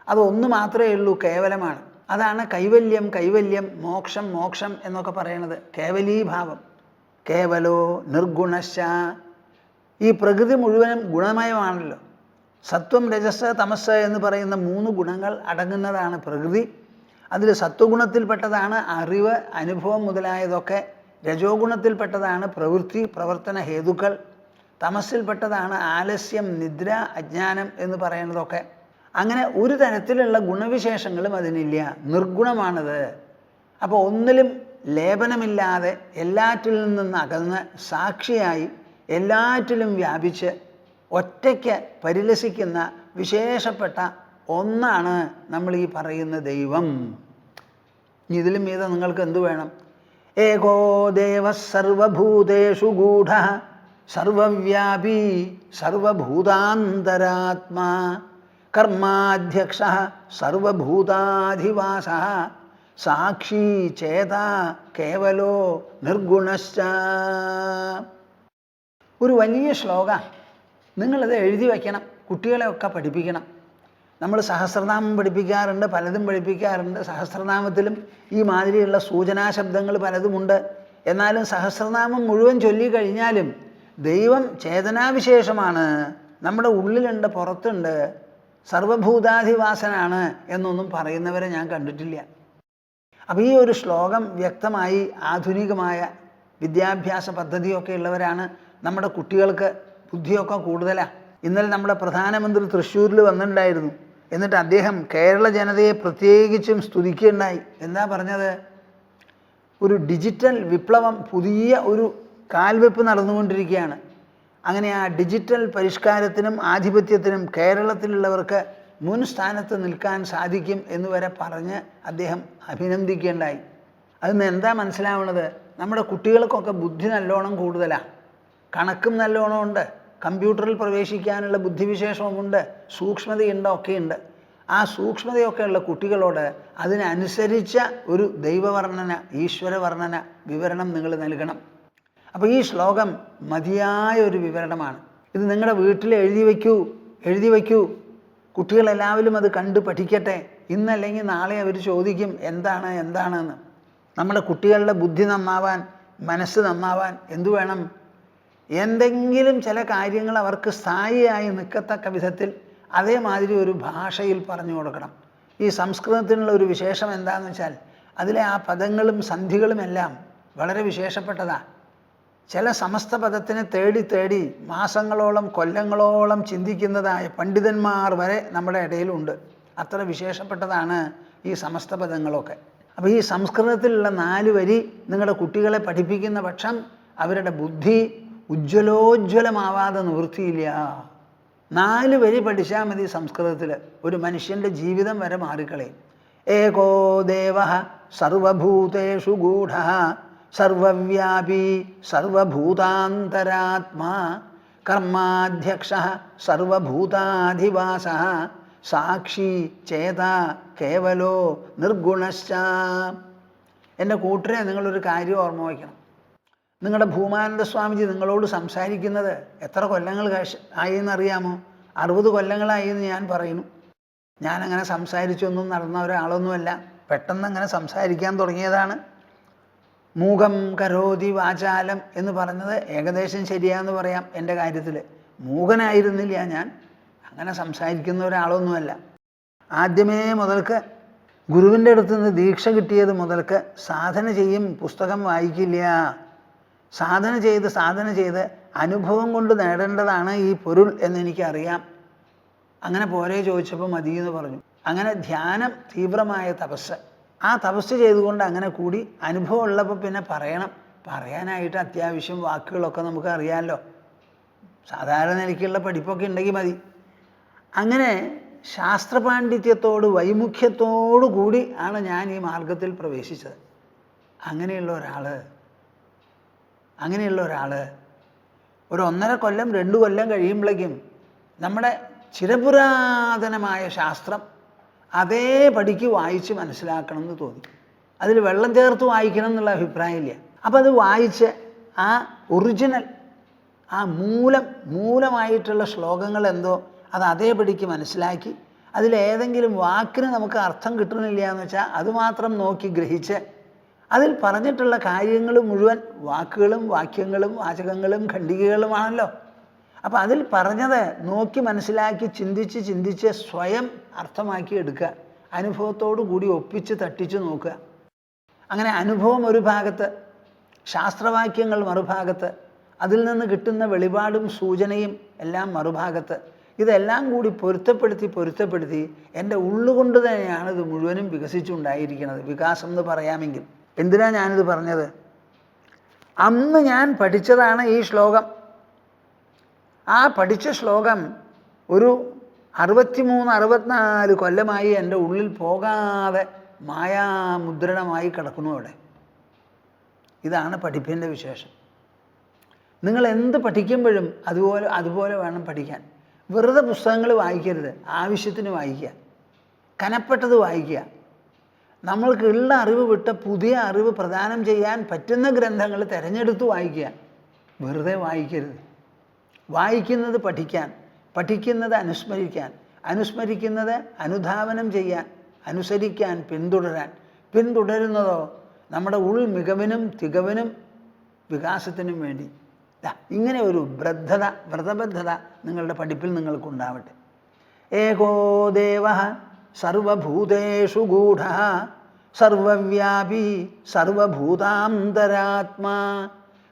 അതൊന്നു മാത്രമേ ഉള്ളൂ, കേവലമാണ്. അതാണ് കൈവല്യം, മോക്ഷം എന്നൊക്കെ പറയണത്. കേവലീഭാവം. കേവലോ നിർഗുണശ്ച. ഈ പ്രകൃതി മുഴുവനും ഗുണമയമാണല്ലോ. സത്വം, രജസ്, തമസ് എന്ന് പറയുന്ന 3 ഗുണങ്ങൾ അടങ്ങുന്നതാണ് പ്രകൃതി. അതിൽ സത്വഗുണത്തിൽപ്പെട്ടതാണ് അറിവ്, അനുഭവം മുതലായതൊക്കെ. രജോ ഗുണത്തിൽപ്പെട്ടതാണ് പ്രവൃത്തി പ്രവർത്തന ഹേതുക്കൾ, തമസിൽപ്പെട്ടതാണ് ആലസ്യം, നിദ്ര, അജ്ഞാനം എന്ന് പറയുന്നതൊക്കെ. അങ്ങനെ ഒരു തരത്തിലുള്ള ഗുണവിശേഷങ്ങളും അതിനില്ല, നിർഗുണമാണത്. അപ്പോൾ ഒന്നിലും ലേപനമില്ലാതെ എല്ലാറ്റിൽ നിന്നും അകന്ന് സാക്ഷിയായി എല്ലാറ്റിലും വ്യാപിച്ച് ഒറ്റയ്ക്ക് പരിലസിക്കുന്ന വിശേഷപ്പെട്ട ഒന്നാണ് നമ്മൾ ഈ പറയുന്ന ദൈവം. ഇതിലും മീതെ നിങ്ങൾക്ക് എന്തു വേണം? ഏകോ ദേവ സർവഭൂതേഷു ഗൂഢ സർവവ്യാപി സർവഭൂതാന്തരാത്മാ കർമാധ്യക്ഷ സർവഭൂതാധിവാസ സാക്ഷി ചേത കേവലോ നിർഗുണശ്ച. ഒരു വലിയ ശ്ലോക. നിങ്ങളത് എഴുതി വയ്ക്കണം, കുട്ടികളെയൊക്കെ പഠിപ്പിക്കണം. നമ്മൾ സഹസ്രനാമം പഠിപ്പിക്കാറുണ്ട്, പലതും പഠിപ്പിക്കാറുണ്ട്. സഹസ്രനാമത്തിലും ഈ മാതിരിയുള്ള സൂചനാശബ്ദങ്ങൾ പലതുമുണ്ട്. എന്നാലും സഹസ്രനാമം മുഴുവൻ ചൊല്ലിക്കഴിഞ്ഞാലും ദൈവം ചേതനാവിശേഷമാണ്, നമ്മുടെ ഉള്ളിലുണ്ട്, പുറത്തുണ്ട്, സർവഭൂതാധിവാസനാണ് എന്നൊന്നും പറയുന്നവരെ ഞാൻ കണ്ടിട്ടില്ല. അപ്പോൾ ഈ ഒരു ശ്ലോകം വ്യക്തമായി ആധുനികമായ വിദ്യാഭ്യാസ പദ്ധതിയൊക്കെ ഉള്ളവരാണ് നമ്മുടെ കുട്ടികൾക്ക് ബുദ്ധിയൊക്കെ കൂടുതലാണ്. ഇന്നലെ നമ്മുടെ പ്രധാനമന്ത്രി തൃശ്ശൂരിൽ വന്നിട്ടുണ്ടായിരുന്നു. എന്നിട്ട് അദ്ദേഹം കേരള ജനതയെ പ്രത്യേകിച്ചും സ്തുതിക്കുകയുണ്ടായി. എന്താ പറഞ്ഞത്? ഒരു ഡിജിറ്റൽ വിപ്ലവം, പുതിയ ഒരു കാൽവെപ്പ് നടന്നുകൊണ്ടിരിക്കുകയാണ്. അങ്ങനെ ആ ഡിജിറ്റൽ പരിഷ്കാരത്തിനും ആധിപത്യത്തിനും കേരളത്തിലുള്ളവർക്ക് മുൻ സ്ഥാനത്ത് നിൽക്കാൻ സാധിക്കും എന്ന് വരെ പറഞ്ഞ് അദ്ദേഹം അഭിനന്ദിക്കുകയുണ്ടായി. അതിന് എന്താ മനസ്സിലാവുന്നത്? നമ്മുടെ കുട്ടികൾക്കൊക്കെ ബുദ്ധി നല്ലോണം കൂടുതലാണ്, കണക്കും നല്ലോണം ഉണ്ട്, കമ്പ്യൂട്ടറിൽ പ്രവേശിക്കാനുള്ള ബുദ്ധിവിശേഷവുമുണ്ട്, സൂക്ഷ്മതയുണ്ട്, ഒക്കെയുണ്ട്. ആ സൂക്ഷ്മതയൊക്കെയുള്ള കുട്ടികളോട് അതിനനുസരിച്ച ഒരു ദൈവവർണ്ണന, ഈശ്വരവർണ്ണന വിവരണം നിങ്ങൾ നൽകണം. അപ്പോൾ ഈ ശ്ലോകം മതിയായ ഒരു വിവരണമാണ്. ഇത് നിങ്ങളുടെ വീട്ടിൽ എഴുതി വയ്ക്കൂ. കുട്ടികളെല്ലാവരും അത് കണ്ട് പഠിക്കട്ടെ. ഇന്നല്ലെങ്കിൽ നാളെ അവർ ചോദിക്കും എന്താണെന്ന്. നമ്മുടെ കുട്ടികളുടെ ബുദ്ധി നന്നാവാൻ, മനസ്സ് നന്നാവാൻ എന്തു വേണം? എന്തെങ്കിലും ചില കാര്യങ്ങൾ അവർക്ക് സ്ഥായിയായി നിൽക്കത്തക്ക വിധത്തിൽ അതേമാതിരി ഒരു ഭാഷയിൽ പറഞ്ഞു കൊടുക്കണം. ഈ സംസ്കൃതത്തിനുള്ള ഒരു വിശേഷം എന്താണെന്ന് വെച്ചാൽ അതിലെ ആ പദങ്ങളും സന്ധികളുമെല്ലാം വളരെ വിശേഷപ്പെട്ടതാണ്. ചില സമസ്ത പദത്തിനെ തേടി മാസങ്ങളോളം കൊല്ലങ്ങളോളം ചിന്തിക്കുന്നതായ പണ്ഡിതന്മാർ വരെ നമ്മുടെ ഇടയിലുണ്ട്. അത്ര വിശേഷപ്പെട്ടതാണ് ഈ സമസ്ത പദങ്ങളൊക്കെ. അപ്പോൾ ഈ സംസ്കൃതത്തിലുള്ള 4 വരി നിങ്ങളുടെ കുട്ടികളെ പഠിപ്പിക്കുന്ന പക്ഷം അവരുടെ ബുദ്ധി ഉജ്ജ്വലോജ്വലമാവാതെ നിവൃത്തിയില്ല. 4 വരി പഠിച്ചാൽ മതി സംസ്കൃതത്തിൽ. ഒരു മനുഷ്യൻ്റെ ജീവിതം വരെ മാറിക്കളയും. ഏകോ ദേവ സർവഭൂതേഷു ഗൂഢ സർവവ്യാപി സർവഭൂതാന്തരാത്മാ കർമാധ്യക്ഷ സർവഭൂതാധിവാസ സാക്ഷി ചേത കേവലോ നിർഗുണശ്ച. എൻ്റെ കൂട്ടരെ, നിങ്ങളൊരു കാര്യം ഓർമ്മ വയ്ക്കണം. നിങ്ങളുടെ ഭൂമാനന്ദ സ്വാമിജി നിങ്ങളോട് സംസാരിക്കുന്നത് എത്ര കൊല്ലങ്ങൾ ആയി എന്നറിയാമോ? 60 കൊല്ലങ്ങളായി എന്ന് ഞാൻ പറയുന്നു. ഞാനങ്ങനെ സംസാരിച്ചൊന്നും നടന്ന ഒരാളൊന്നുമല്ല. പെട്ടെന്ന് അങ്ങനെ സംസാരിക്കാൻ തുടങ്ങിയതാണ്. മൂകം കരോതി വാചാലം എന്ന് പറഞ്ഞത് ഏകദേശം ശരിയാന്ന് പറയാം. എൻ്റെ കാര്യത്തിൽ മൂകനായിരുന്നില്ല ഞാൻ, അങ്ങനെ സംസാരിക്കുന്ന ഒരാളൊന്നുമല്ല. ആദ്യമേ മുതൽക്ക് ഗുരുവിൻ്റെ അടുത്ത് നിന്ന് ദീക്ഷ കിട്ടിയത് മുതൽക്ക് സാധന ചെയ്യും, പുസ്തകം വായിക്കില്ല. സാധന ചെയ്ത് അനുഭവം കൊണ്ട് നേടേണ്ടതാണ് ഈ പൊരുൾ എന്നെനിക്കറിയാം. അങ്ങനെ പോരെ ചോദിച്ചപ്പോൾ മതി എന്ന് പറഞ്ഞു. അങ്ങനെ ധ്യാനം, തീവ്രമായ തപസ്, ആ തപസ് ചെയ്തുകൊണ്ട് അങ്ങനെ കൂടി അനുഭവം ഉള്ളപ്പോൾ പിന്നെ പറയാനായിട്ട് അത്യാവശ്യം വാക്കുകളൊക്കെ നമുക്ക് അറിയാമല്ലോ. സാധാരണ നിലയ്ക്കുള്ള പഠിപ്പൊക്കെ ഉണ്ടെങ്കിൽ മതി. അങ്ങനെ ശാസ്ത്രപാണ്ഡിത്യത്തോട് വൈമുഖ്യത്തോടു കൂടി ആണ് ഞാൻ ഈ മാർഗത്തിൽ പ്രവേശിച്ചത്. അങ്ങനെയുള്ള ഒരാൾ ഒരു 1.5 കൊല്ലം 2 കൊല്ലം കഴിയുമ്പോഴേക്കും നമ്മുടെ ചിരപുരാതനമായ ശാസ്ത്രം അതേപടിക്ക് വായിച്ച് മനസ്സിലാക്കണം എന്ന് തോന്നി. അതിൽ വെള്ളം ചേർത്ത് വായിക്കണം എന്നുള്ള അഭിപ്രായമില്ല. അപ്പോൾ അത് വായിച്ച് ആ ഒറിജിനൽ, ആ മൂലമായിട്ടുള്ള ശ്ലോകങ്ങൾ എന്തോ അത് അതേപടിക്ക് മനസ്സിലാക്കി, അതിലേതെങ്കിലും വാക്കിന് നമുക്ക് അർത്ഥം കിട്ടണില്ല എന്ന് വെച്ചാൽ അതുമാത്രം നോക്കി ഗ്രഹിച്ച് അതിൽ പറഞ്ഞിട്ടുള്ള കാര്യങ്ങൾ മുഴുവൻ വാക്കുകളും വാക്യങ്ങളും വാചകങ്ങളും ഖണ്ഡികകളുമാണല്ലോ. അപ്പോൾ അതിൽ പറഞ്ഞത് നോക്കി മനസ്സിലാക്കി ചിന്തിച്ച് സ്വയം അർത്ഥമാക്കി എടുക്കുക, അനുഭവത്തോടു കൂടി ഒപ്പിച്ച് തട്ടിച്ച് നോക്കുക. അങ്ങനെ അനുഭവം ഒരു ഭാഗത്ത്, ശാസ്ത്രവാക്യങ്ങൾ മറുഭാഗത്ത്, അതിൽ നിന്ന് കിട്ടുന്ന വെളിപാടും സൂചനയും എല്ലാം മറുഭാഗത്ത്. ഇതെല്ലാം കൂടി പൊരുത്തപ്പെടുത്തി എൻ്റെ ഉള്ളുകൊണ്ട് തന്നെയാണ് ഇത് മുഴുവനും വികസിച്ചുണ്ടായിരിക്കുന്നത്. വികാസം എന്ന് പറയാമെങ്കിൽ. എന്തിനാ ഞാനിത് പറഞ്ഞത്? അന്ന് ഞാൻ പഠിച്ചതാണ് ഈ ശ്ലോകം. ആ പഠിച്ച ശ്ലോകം ഒരു 63-64 കൊല്ലമായി എൻ്റെ ഉള്ളിൽ പോകാതെ മായാമുദ്രണമായി കിടക്കുന്നു അവിടെ. ഇതാണ് പഠിപ്പിൻ്റെ വിശേഷം. നിങ്ങൾ എന്ത് പഠിക്കുമ്പോഴും അതുപോലെ വേണം പഠിക്കാൻ. വെറുതെ പുസ്തകങ്ങൾ വായിക്കരുത്, ആവശ്യത്തിന് വായിക്കുക, കനപ്പെട്ടത് വായിക്കുക. നമ്മൾക്ക് ഉള്ള അറിവ് വിട്ട് പുതിയ അറിവ് പ്രദാനം ചെയ്യാൻ പറ്റുന്ന ഗ്രന്ഥങ്ങൾ തിരഞ്ഞെടുത്ത് വായിക്കുക. വെറുതെ വായിക്കരുത്. വായിക്കുന്നത് പഠിക്കാൻ, പഠിക്കുന്നത് അനുസ്മരിക്കാൻ, അനുസ്മരിക്കുന്നത് അനുധാവനം ചെയ്യാൻ, അനുസരിക്കാൻ, പിന്തുടരുന്നതോ നമ്മുടെ മികവിനും തികവിനും വികാസത്തിനും വേണ്ടി. ഇങ്ങനെ ഒരു വ്രതബദ്ധത നിങ്ങളുടെ പഠിപ്പിൽ നിങ്ങൾക്കുണ്ടാവട്ടെ. ഏകോ ദേവഃ സർവഭൂതേഷു ഗൂഢഃ സർവവ്യാപി സർവഭൂതാന്തരാത്മാ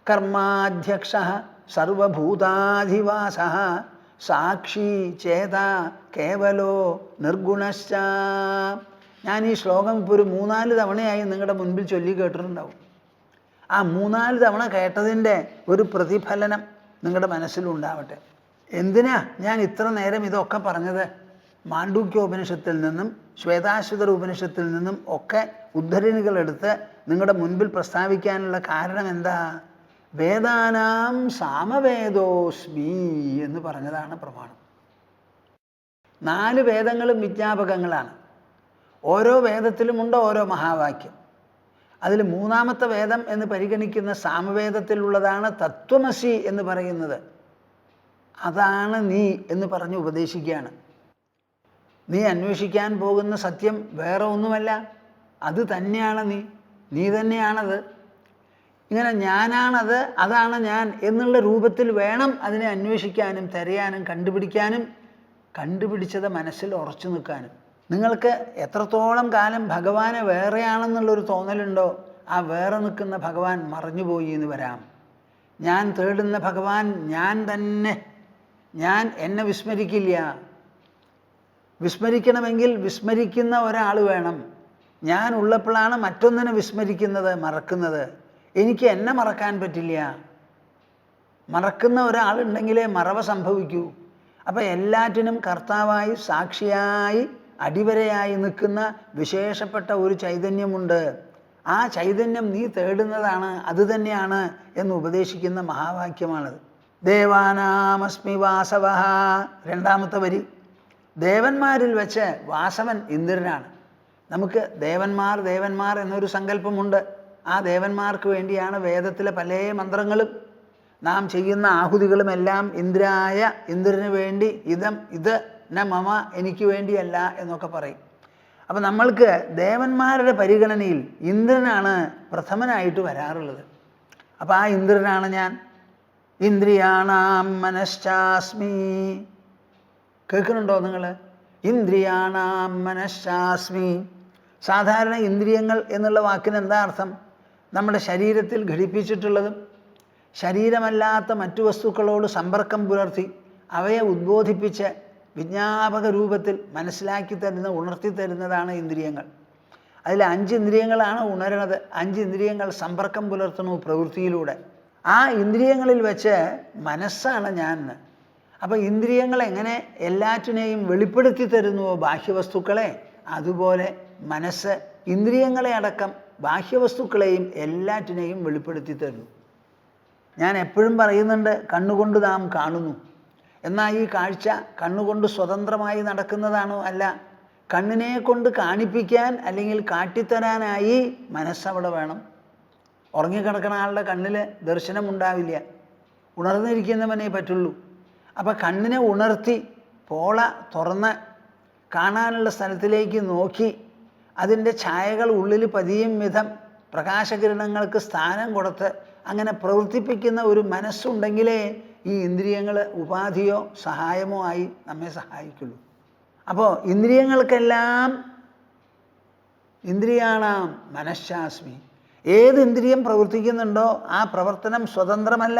കർമാധ്യക്ഷഃ സർവഭൂതാധിവാസഃ സാക്ഷി ചേത കേവലോ നിർഗുണശ്ച. ഞാൻ ഈ ശ്ലോകം ഇപ്പോൾ ഒരു 3-4 തവണയായി നിങ്ങളുടെ മുൻപിൽ ചൊല്ലി കേട്ടിട്ടുണ്ടാവും. ആ 3-4 തവണ കേട്ടതിൻ്റെ ഒരു പ്രതിഫലനം നിങ്ങളുടെ മനസ്സിലുണ്ടാവട്ടെ. എന്തിനാ ഞാൻ ഇത്ര നേരം ഇതൊക്കെ പറഞ്ഞത്? മാണ്ഡൂക്യോപനിഷത്തിൽ നിന്നും ശ്വേതാശ്വതര ഉപനിഷത്തിൽ നിന്നും ഒക്കെ ഉദ്ധരണികളെടുത്ത് നിങ്ങളുടെ മുൻപിൽ പ്രസ്താവിക്കാനുള്ള കാരണം എന്താ? വേദാനാം സാമവേദോസ്മി എന്ന് പറഞ്ഞതാണ് പ്രമാണം. 4 വേദങ്ങളും വിജ്ഞാപകങ്ങളാണ്. ഓരോ വേദത്തിലുമുണ്ട് ഓരോ മഹാവാക്യം. അതിൽ 3-ാമത്തെ വേദം എന്ന് പരിഗണിക്കുന്ന സാമവേദത്തിലുള്ളതാണ് തത്വമസി എന്ന് പറയുന്നത്. അതാണ് നീ എന്ന് പറഞ്ഞ് ഉപദേശിക്കുകയാണ്. നീ അന്വേഷിക്കാൻ പോകുന്ന സത്യം വേറെ ഒന്നുമല്ല, അത് തന്നെയാണ് നീ തന്നെയാണത്. ഇങ്ങനെ ഞാനാണത്, അതാണ് ഞാൻ എന്നുള്ള രൂപത്തിൽ വേണം അതിനെ അന്വേഷിക്കാനും തിരയാനും കണ്ടുപിടിക്കാനും, കണ്ടുപിടിച്ചത് മനസ്സിൽ ഉറച്ചു നിൽക്കാനും. നിങ്ങൾക്ക് എത്രത്തോളം കാലം ഭഗവാനെ വേറെയാണെന്നുള്ളൊരു തോന്നലുണ്ടോ, ആ വേറെ നിൽക്കുന്ന ഭഗവാൻ മറഞ്ഞുപോയി എന്ന് വരാം. ഞാൻ തേടുന്ന ഭഗവാൻ ഞാൻ തന്നെ. ഞാൻ എന്നെ വിസ്മരിക്കില്ല. വിസ്മരിക്കണമെങ്കിൽ വിസ്മരിക്കുന്ന ഒരാൾ വേണം. ഞാൻ ഉള്ളപ്പോഴാണ് മറ്റൊന്നിനെ വിസ്മരിക്കുന്നത്, മറക്കുന്നത്. എനിക്ക് എന്നെ മറക്കാൻ പറ്റില്ല. മറക്കുന്ന ഒരാളുണ്ടെങ്കിലേ മറവ സംഭവിക്കൂ. അപ്പം എല്ലാറ്റിനും കർത്താവായി, സാക്ഷിയായി, അടിവരയായി നിൽക്കുന്ന വിശേഷപ്പെട്ട ഒരു ചൈതന്യമുണ്ട്. ആ ചൈതന്യം നീ തേടുന്നതാണ്, അത് തന്നെയാണ് എന്ന് ഉപദേശിക്കുന്ന മഹാവാക്യമാണത്. ദേവാനാമസ്മി വാസവഃ. 2-ാമത്തെ വരി. ദേവന്മാരിൽ വെച്ച് വാസവൻ ഇന്ദ്രനാണ്. നമുക്ക് ദേവന്മാർ എന്നൊരു സങ്കല്പമുണ്ട്. ആ ദേവന്മാർക്ക് വേണ്ടിയാണ് വേദത്തിലെ പല മന്ത്രങ്ങളും നാം ചെയ്യുന്ന ആഹുതികളുമെല്ലാം ഇന്ദ്രായ, ഇന്ദ്രന് വേണ്ടി, ഇത് ന മമ, എനിക്ക് വേണ്ടിയല്ല എന്നൊക്കെ പറയും. അപ്പം നമ്മൾക്ക് ദേവന്മാരുടെ പരിഗണനയിൽ ഇന്ദ്രനാണ് പ്രഥമനായിട്ട് വരാറുള്ളത്. അപ്പം ആ ഇന്ദ്രനാണ് ഞാൻ. ഇന്ദ്രിയാണാം മനശ്ചാസ്മി. കേൾക്കുന്നുണ്ടോ നിങ്ങൾ? ഇന്ദ്രിയാണാം മനശ്ചാസ്മി. സാധാരണ ഇന്ദ്രിയങ്ങൾ എന്നുള്ള വാക്കിന് എന്താ അർത്ഥം? നമ്മുടെ ശരീരത്തിൽ ഘടിപ്പിച്ചിട്ടുള്ളതും ശരീരമല്ലാത്ത മറ്റു വസ്തുക്കളോട് സമ്പർക്കം പുലർത്തി അവയെ ഉദ്ബോധിപ്പിച്ച് വിജ്ഞാപക രൂപത്തിൽ മനസ്സിലാക്കി തരുന്ന, ഉണർത്തി തരുന്നതാണ് ഇന്ദ്രിയങ്ങൾ. അതിൽ 5 ഇന്ദ്രിയങ്ങളാണ് ഉണരുന്നത്. 5 ഇന്ദ്രിയങ്ങൾ സമ്പർക്കം പുലർത്തുന്നു പ്രവൃത്തിയിലൂടെ. ആ ഇന്ദ്രിയങ്ങളിൽ വെച്ച് മനസ്സാണ് ഞാൻ. അപ്പോൾ ഇന്ദ്രിയങ്ങൾ എങ്ങനെ എല്ലാറ്റിനെയും വെളിപ്പെടുത്തി തരുന്നുവോ ബാഹ്യവസ്തുക്കളെ, അതുപോലെ മനസ്സ് ഇന്ദ്രിയങ്ങളെ അടക്കം ബാഹ്യവസ്തുക്കളെയും എല്ലാറ്റിനെയും വെളിപ്പെടുത്തി തരുന്നു. ഞാൻ എപ്പോഴും പറയുന്നുണ്ട്, കണ്ണുകൊണ്ട് നാം കാണുന്നു. എന്നാൽ ഈ കാഴ്ച കണ്ണുകൊണ്ട് സ്വതന്ത്രമായി നടക്കുന്നതാണോ? അല്ല. കണ്ണിനെ കൊണ്ട് കാണിപ്പിക്കാൻ അല്ലെങ്കിൽ കാട്ടിത്തരാനായി മനസ്സവിടെ വേണം. ഉറങ്ങിക്കിടക്കുന്ന ആളുടെ കണ്ണിൽ ദർശനമുണ്ടാവില്ല, ഉണർന്നിരിക്കുന്നവനേ പറ്റുള്ളൂ. അപ്പം കണ്ണിനെ ഉണർത്തി പോള തുറന്ന് കാണാനുള്ള സ്ഥലത്തിലേക്ക് നോക്കി അതിൻ്റെ ഛായകൾ ഉള്ളിൽ പതിയും വിധം പ്രകാശകിരണങ്ങൾക്ക് സ്ഥാനം കൊടുത്ത് അങ്ങനെ പ്രവർത്തിപ്പിക്കുന്ന ഒരു മനസ്സുണ്ടെങ്കിലേ ഈ ഇന്ദ്രിയങ്ങൾ ഉപാധിയോ സഹായമോ ആയി നമ്മെ സഹായിക്കുള്ളൂ. അപ്പോൾ ഇന്ദ്രിയങ്ങൾക്കെല്ലാം ഇന്ദ്രിയാണാം മനശ്ശാസ്മി. ഏത് ഇന്ദ്രിയം പ്രവർത്തിക്കുന്നുണ്ടോ ആ പ്രവർത്തനം സ്വതന്ത്രമല്ല,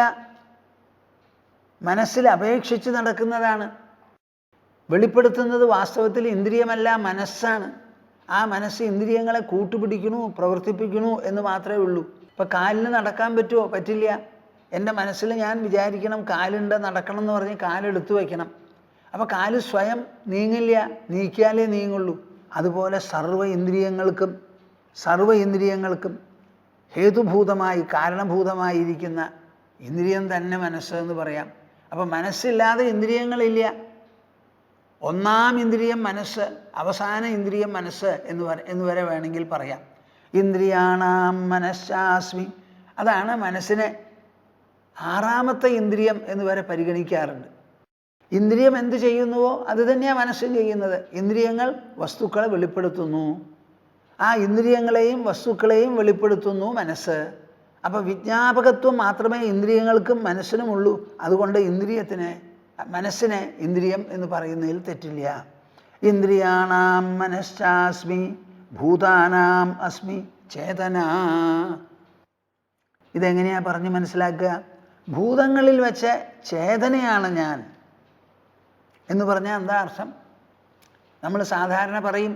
മനസ്സിൽ അപേക്ഷിച്ച് നടക്കുന്നതാണ്. വെളിപ്പെടുത്തുന്നത് വാസ്തവത്തിൽ ഇന്ദ്രിയമല്ല, മനസ്സാണ്. ആ മനസ്സ് ഇന്ദ്രിയങ്ങളെ കൂട്ടുപിടിക്കണു, പ്രവർത്തിപ്പിക്കണു എന്ന് മാത്രമേ ഉള്ളൂ. ഇപ്പം കാലിന് നടക്കാൻ പറ്റുമോ? പറ്റില്ല. എൻ്റെ മനസ്സിൽ ഞാൻ വിചാരിക്കണം കാലുണ്ട്, നടക്കണം എന്ന് പറഞ്ഞ് കാലെടുത്ത് വയ്ക്കണം. അപ്പോൾ കാല് സ്വയം നീങ്ങില്ല, നീക്കിയാലേ നീങ്ങുള്ളൂ. അതുപോലെ സർവ്വ ഇന്ദ്രിയങ്ങൾക്കും ഹേതുഭൂതമായി കാരണഭൂതമായിരിക്കുന്ന ഇന്ദ്രിയം തന്നെ മനസ്സ് എന്ന് പറയാം. അപ്പം മനസ്സില്ലാതെ ഇന്ദ്രിയങ്ങളില്ല. ഒന്നാം ഇന്ദ്രിയം മനസ്സ്, അവസാന ഇന്ദ്രിയം മനസ്സ് എന്ന് വരെ വേണമെങ്കിൽ പറയാം. ഇന്ദ്രിയാണാം മനസ്സാസ്മി, അതാണ് മനസ്സിനെ ആറാമത്തെ ഇന്ദ്രിയം എന്ന് വരെ പരിഗണിക്കാറുണ്ട്. ഇന്ദ്രിയം എന്ത് ചെയ്യുന്നുവോ അത് തന്നെയാണ് മനസ്സും ചെയ്യുന്നത്. ഇന്ദ്രിയങ്ങൾ വസ്തുക്കളെ വെളിപ്പെടുത്തുന്നു, ആ ഇന്ദ്രിയങ്ങളെയും വസ്തുക്കളെയും വെളിപ്പെടുത്തുന്നു മനസ്സ്. അപ്പോൾ വിജ്ഞാപകത്വം മാത്രമേ ഇന്ദ്രിയങ്ങൾക്കും മനസ്സിനുമുള്ളൂ. അതുകൊണ്ട് മനസ്സിനെ ഇന്ദ്രിയം എന്ന് പറയുന്നതിൽ തെറ്റില്ല. ഇന്ദ്രിയാണാം മനസ്സാസ്മി ഭൂതാനാം അസ്മി ചേതന. ഇതെങ്ങനെയാ പറഞ്ഞ് മനസ്സിലാക്കുക? ഭൂതങ്ങളിൽ വെച്ച് ചേതനയാണ് ഞാൻ എന്ന് പറഞ്ഞാൽ എന്താ അർത്ഥം? നമ്മൾ സാധാരണ പറയും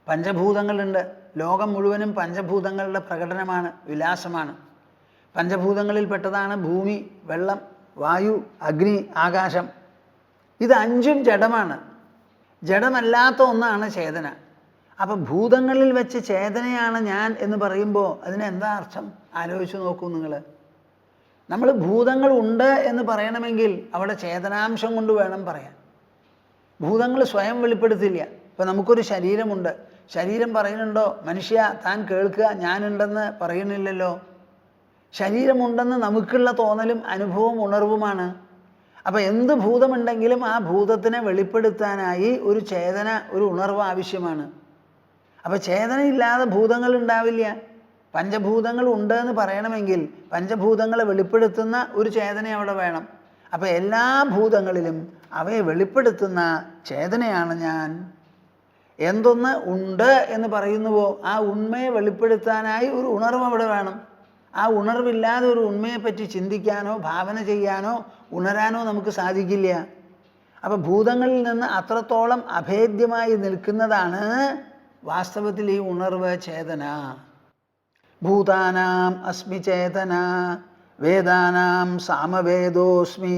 പഞ്ചഭൂതങ്ങളുണ്ട്. ലോകം മുഴുവനും പഞ്ചഭൂതങ്ങളുടെ പ്രകടനമാണ്, വിലാസമാണ്. പഞ്ചഭൂതങ്ങളിൽ പെട്ടതാണ് ഭൂമി, വെള്ളം, വായു, അഗ്നി, ആകാശം. ഇത് അഞ്ചും ജഡമാണ്. ജഡമല്ലാത്ത ഒന്നാണ് ചേതന. അപ്പം ഭൂതങ്ങളിൽ വെച്ച് ചേതനയാണ് ഞാൻ എന്ന് പറയുമ്പോൾ അതിനെന്താ അർത്ഥം? ആലോചിച്ച് നോക്കൂ നിങ്ങൾ. നമ്മൾ ഭൂതങ്ങൾ ഉണ്ട് എന്ന് പറയണമെങ്കിൽ അവിടെ ചേതനാംശം കൊണ്ട് വേണം പറയാൻ. ഭൂതങ്ങൾ സ്വയം വെളിപ്പെടുത്തില്ല. ഇപ്പം നമുക്കൊരു ശരീരമുണ്ട്, ശരീരം പറയുന്നുണ്ടോ മനുഷ്യ താൻ കേൾക്കുക ഞാനുണ്ടെന്ന് പറയുന്നില്ലല്ലോ. ശരീരമുണ്ടെന്ന് നമുക്കുള്ള തോന്നലും അനുഭവവും ഉണർവുമാണ്. അപ്പം എന്ത് ഭൂതമുണ്ടെങ്കിലും ആ ഭൂതത്തിനെ വെളിപ്പെടുത്താനായി ഒരു ചേതന, ഒരു ഉണർവ് ആവശ്യമാണ്. അപ്പം ചേതനയില്ലാതെ ഭൂതങ്ങൾ ഉണ്ടാവില്ല. പഞ്ചഭൂതങ്ങൾ ഉണ്ട് എന്ന് പറയണമെങ്കിൽ പഞ്ചഭൂതങ്ങളെ വെളിപ്പെടുത്തുന്ന ഒരു ചേതന അവിടെ വേണം. അപ്പം എല്ലാ ഭൂതങ്ങളിലും അവയെ വെളിപ്പെടുത്തുന്ന ചേതനയാണ് ഞാൻ. എന്തൊന്ന് ഉണ്ട് എന്ന് പറയുന്നുവോ ആ ഉണ്മയെ വെളിപ്പെടുത്താനായി ഒരു ഉണർവ് അവിടെ വേണം. ആ ഉണർവില്ലാതെ ഒരു ഉണ്മയെപ്പറ്റി ചിന്തിക്കാനോ ഭാവന ചെയ്യാനോ ഉണരാനോ നമുക്ക് സാധിക്കില്ല. അപ്പം ഭൂതങ്ങളിൽ നിന്ന് അത്രത്തോളം അഭേദ്യമായി നിൽക്കുന്നതാണ് വാസ്തവത്തിൽ ഈ ഉണർവ്, ചേതന. ഭൂതാനാം അസ്മി ചേതന, വേദാനാം സാമവേദോസ്മി,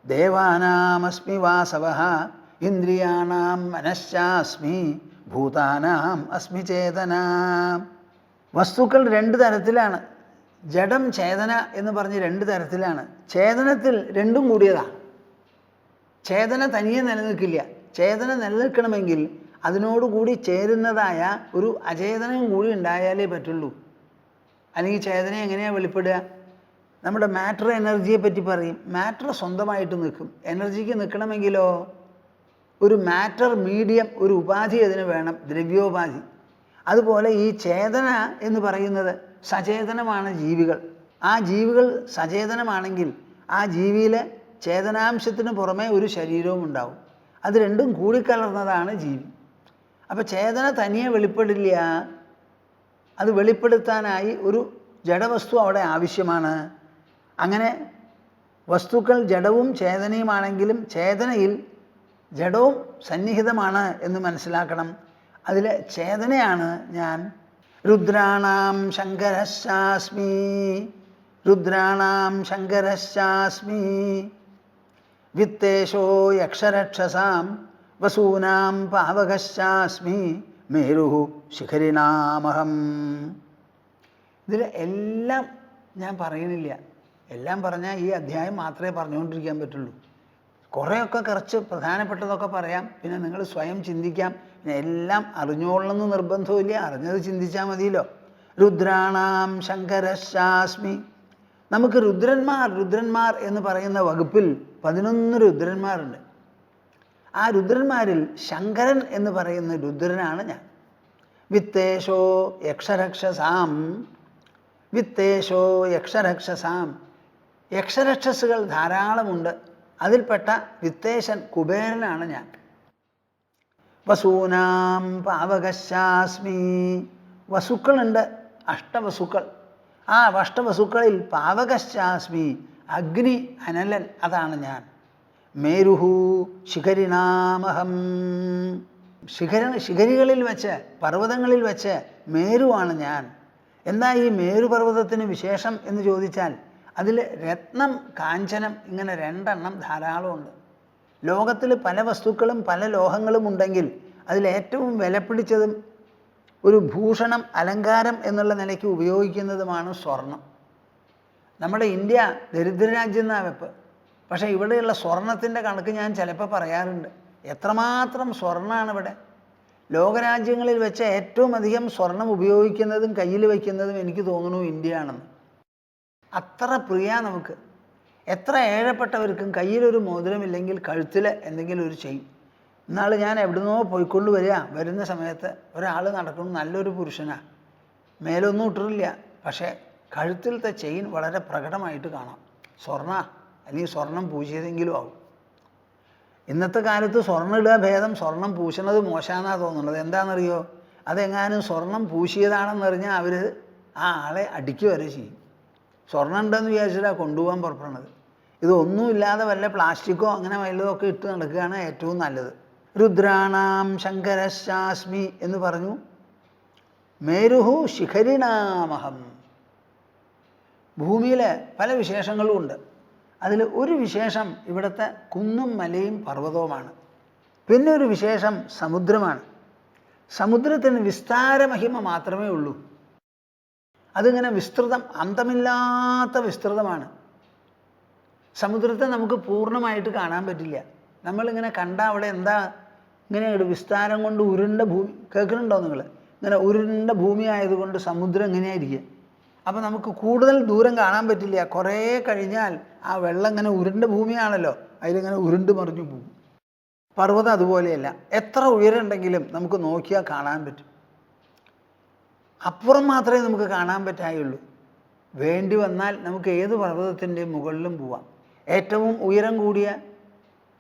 ദേവാനാം അസ്മി വാസവഃ, ഇന്ദ്രിയാണാം മനശ്ചാസ്മി, ഭൂതാനാം അസ്മി ചേതന. വസ്തുക്കൾ രണ്ട് തരത്തിലാണ്. ജഡം, ചേതന എന്ന് പറഞ്ഞ് രണ്ട് തരത്തിലാണ്. ചേതനത്തിൽ രണ്ടും കൂടിയതാണ്. ചേതന തനിയെ നിലനിൽക്കില്ല. ചേതന നിലനിൽക്കണമെങ്കിൽ അതിനോടുകൂടി ചേരുന്നതായ ഒരു അചേതനം കൂടി ഉണ്ടായാലേ പറ്റുള്ളൂ. അല്ലെങ്കിൽ ചേതന എങ്ങനെയാണ് വെളിപ്പെടുക? നമ്മുടെ മാറ്റർ എനർജിയെ പറ്റി പറയും. മാറ്റർ സ്വന്തമായിട്ട് നിൽക്കും. എനർജിക്ക് നിൽക്കണമെങ്കിലോ ഒരു മാറ്റർ മീഡിയം, ഒരു ഉപാധി അതിന് വേണം, ദ്രവ്യോപാധി. അതുപോലെ ഈ ചേതന എന്ന് പറയുന്നത് സചേതനമാണ് ജീവികൾ. ആ ജീവികൾ സചേതനമാണെങ്കിൽ ആ ജീവിയിലെ ചേതനാംശത്തിന് പുറമെ ഒരു ശരീരവും ഉണ്ടാവും. അത് രണ്ടും കൂടിക്കലർന്നതാണ് ജീവി. അപ്പോൾ ചേതന തനിയെ വെളിപ്പെടില്ല. അത് വെളിപ്പെടുത്താനായി ഒരു ജഡവസ്തു അവിടെ ആവശ്യമാണ്. അങ്ങനെ വസ്തുക്കൾ ജഡവും ചേതനയുമാണെങ്കിലും ചേതനയിൽ ജഡവും സന്നിഹിതമാണ് എന്ന് മനസ്സിലാക്കണം. അതിൽ ചേതനയാണ് ഞാൻ. രുദ്രാണാം ശങ്കരശ്ചാസ്മി, രുദ്രാണാം ശങ്കരശ്ചാസ്മി, വിത്തേശോ യക്ഷരക്ഷസാം, വസൂനാം പാവകശ്ചാസ്മി, മേരുഹു ശിഖരിനാമഹം. ഇതിൽ എല്ലാം ഞാൻ പറയുന്നില്ല. എല്ലാം പറഞ്ഞാൽ ഈ അധ്യായം മാത്രമേ പറഞ്ഞുകൊണ്ടിരിക്കാൻ പറ്റുള്ളൂ. കുറേയൊക്കെ കുറച്ച് പ്രധാനപ്പെട്ടതൊക്കെ പറയാം. പിന്നെ നിങ്ങൾ സ്വയം ചിന്തിക്കാം. പിന്നെ എല്ലാം അറിഞ്ഞോളണമെന്ന് നിർബന്ധമില്ല. അറിഞ്ഞത് ചിന്തിച്ചാൽ മതിയല്ലോ. രുദ്രാണാം ശങ്കരശ്ചാസ്മി. നമുക്ക് രുദ്രന്മാർ എന്ന് പറയുന്ന വകുപ്പിൽ 11 രുദ്രന്മാരുണ്ട്. ആ രുദ്രന്മാരിൽ ശങ്കരൻ എന്ന് പറയുന്ന രുദ്രനാണ് ഞാൻ. വിത്തേശോ യക്ഷരക്ഷസാം, വിത്തേശോ യക്ഷരക്ഷസാം. യക്ഷരക്ഷസുകൾ ധാരാളമുണ്ട്. അതിൽപ്പെട്ട വിത്തേശൻ, കുബേരനാണ് ഞാൻ. വസൂനാം പാവകശ്ചാസ്മി. വസുക്കളുണ്ട്, അഷ്ടവസുക്കൾ. ആ അഷ്ടവസുക്കളിൽ പാവകശ്ചാസ്മി, അഗ്നി അനലൻ, അതാണ് ഞാൻ. മേരുഹു ശിഖരിണാമഹം, ശിഖരികളിൽ വെച്ച്, പർവ്വതങ്ങളിൽ വെച്ച് മേരുവാണ് ഞാൻ. എന്താ ഈ മേരുപർവ്വതത്തിന് വിശേഷം എന്ന് ചോദിച്ചാൽ അതിൽ രത്നം, കാഞ്ചനം, ഇങ്ങനെ രണ്ടെണ്ണം ധാരാളമുണ്ട്. ലോകത്തിൽ പല വസ്തുക്കളും പല ലോഹങ്ങളും ഉണ്ടെങ്കിൽ അതിലേറ്റവും വിലപിടിച്ചതും ഒരു ഭൂഷണം, അലങ്കാരം എന്നുള്ള നിലയ്ക്ക് ഉപയോഗിക്കുന്നതുമാണ് സ്വർണം. നമ്മുടെ ഇന്ത്യ ദരിദ്രരാജ്യം എന്നാണ് വെപ്പ്. പക്ഷേ ഇവിടെയുള്ള സ്വർണത്തിൻ്റെ കണക്ക് ഞാൻ ചിലപ്പോൾ പറയാറുണ്ട്. എത്രമാത്രം സ്വർണ്ണമാണ് ഇവിടെ. ലോകരാജ്യങ്ങളിൽ വെച്ച് ഏറ്റവും അധികം സ്വർണം ഉപയോഗിക്കുന്നതും കയ്യിൽ വയ്ക്കുന്നതും എനിക്ക് തോന്നുന്നു ഇന്ത്യയാണെന്ന്. അത്ര പ്രിയ നമുക്ക്. എത്ര ഏഴപ്പെട്ടവർക്കും കയ്യിലൊരു മോതിരമില്ലെങ്കിൽ കഴുത്തിൽ എന്തെങ്കിലും ഒരു ചെയിൻ. ഇന്നാൾ ഞാൻ എവിടുന്നോ പോയിക്കൊണ്ട് വരുന്ന സമയത്ത് ഒരാൾ നടക്കുന്നു, നല്ലൊരു പുരുഷനാണ്, മേലൊന്നും ഇട്ടിട്ടില്ല, പക്ഷേ കഴുത്തിലത്തെ ചെയിൻ വളരെ പ്രകടമായിട്ട് കാണാം. സ്വർണ്ണ, അല്ലെങ്കിൽ സ്വർണം പൂശിയതെങ്കിലും ആവും. ഇന്നത്തെ കാലത്ത് സ്വർണ്ണം ഇടുക ഭേദം സ്വർണം പൂശണത് മോശമാണെന്നാണ് തോന്നുന്നത്. എന്താണെന്നറിയോ? അതെങ്ങാനും സ്വർണം പൂശിയതാണെന്നറിഞ്ഞാൽ അവർ ആ ആളെ അടിക്കുക വരെ ചെയ്യും. സ്വർണ്ണം ഉണ്ടെന്ന് വിചാരിച്ചിട്ടാണ് കൊണ്ടുപോകാൻ പുറപ്പെടുന്നത്. ഇതൊന്നുമില്ലാതെ വല്ല പ്ലാസ്റ്റിക്കോ അങ്ങനെ വല്ലതൊക്കെ ഇട്ട് നടക്കുകയാണ് ഏറ്റവും നല്ലത്. രുദ്രാണാം ശങ്കരശാസ്മി എന്ന് പറഞ്ഞു. മേരുഹു ശിഖരിണാമഹം. ഭൂമിയിൽ പല വിശേഷങ്ങളും ഉണ്ട്. അതിൽ ഒരു വിശേഷം ഇവിടുത്തെ കുന്നും മലയും പർവ്വതവുമാണ്. പിന്നെ ഒരു വിശേഷം സമുദ്രമാണ്. സമുദ്രത്തിന് വിസ്താരമഹിമ മാത്രമേ ഉള്ളൂ. അതിങ്ങനെ വിസ്തൃതം, അന്തമില്ലാത്ത വിസ്തൃതമാണ്. സമുദ്രത്തെ നമുക്ക് പൂർണ്ണമായിട്ട് കാണാൻ പറ്റില്ല. നമ്മളിങ്ങനെ കണ്ടാൽ അവിടെ എന്താ ഇങ്ങനെ വിസ്താരം കൊണ്ട് ഉരുണ്ട ഭൂമി, കേൾക്കുന്നുണ്ടോ നിങ്ങൾ? ഇങ്ങനെ ഉരുണ്ട ഭൂമി ആയതുകൊണ്ട് സമുദ്രം എങ്ങനെയായിരിക്കുക. അപ്പോൾ നമുക്ക് കൂടുതൽ ദൂരം കാണാൻ പറ്റില്ല. കുറേ കഴിഞ്ഞാൽ ആ വെള്ളം ഇങ്ങനെ ഉരുണ്ട ഭൂമിയാണല്ലോ, അതിലിങ്ങനെ ഉരുണ്ട് മറിഞ്ഞു പോകും. പർവ്വതം അതുപോലെയല്ല. എത്ര ഉയരമുണ്ടെങ്കിലും നമുക്ക് നോക്കിയാൽ കാണാൻ പറ്റും. അപ്പുറം മാത്രമേ നമുക്ക് കാണാൻ പറ്റായുള്ളൂ. വേണ്ടി വന്നാൽ നമുക്ക് ഏത് പർവ്വതത്തിൻ്റെ മുകളിലും പോവാം. ഏറ്റവും ഉയരം കൂടിയ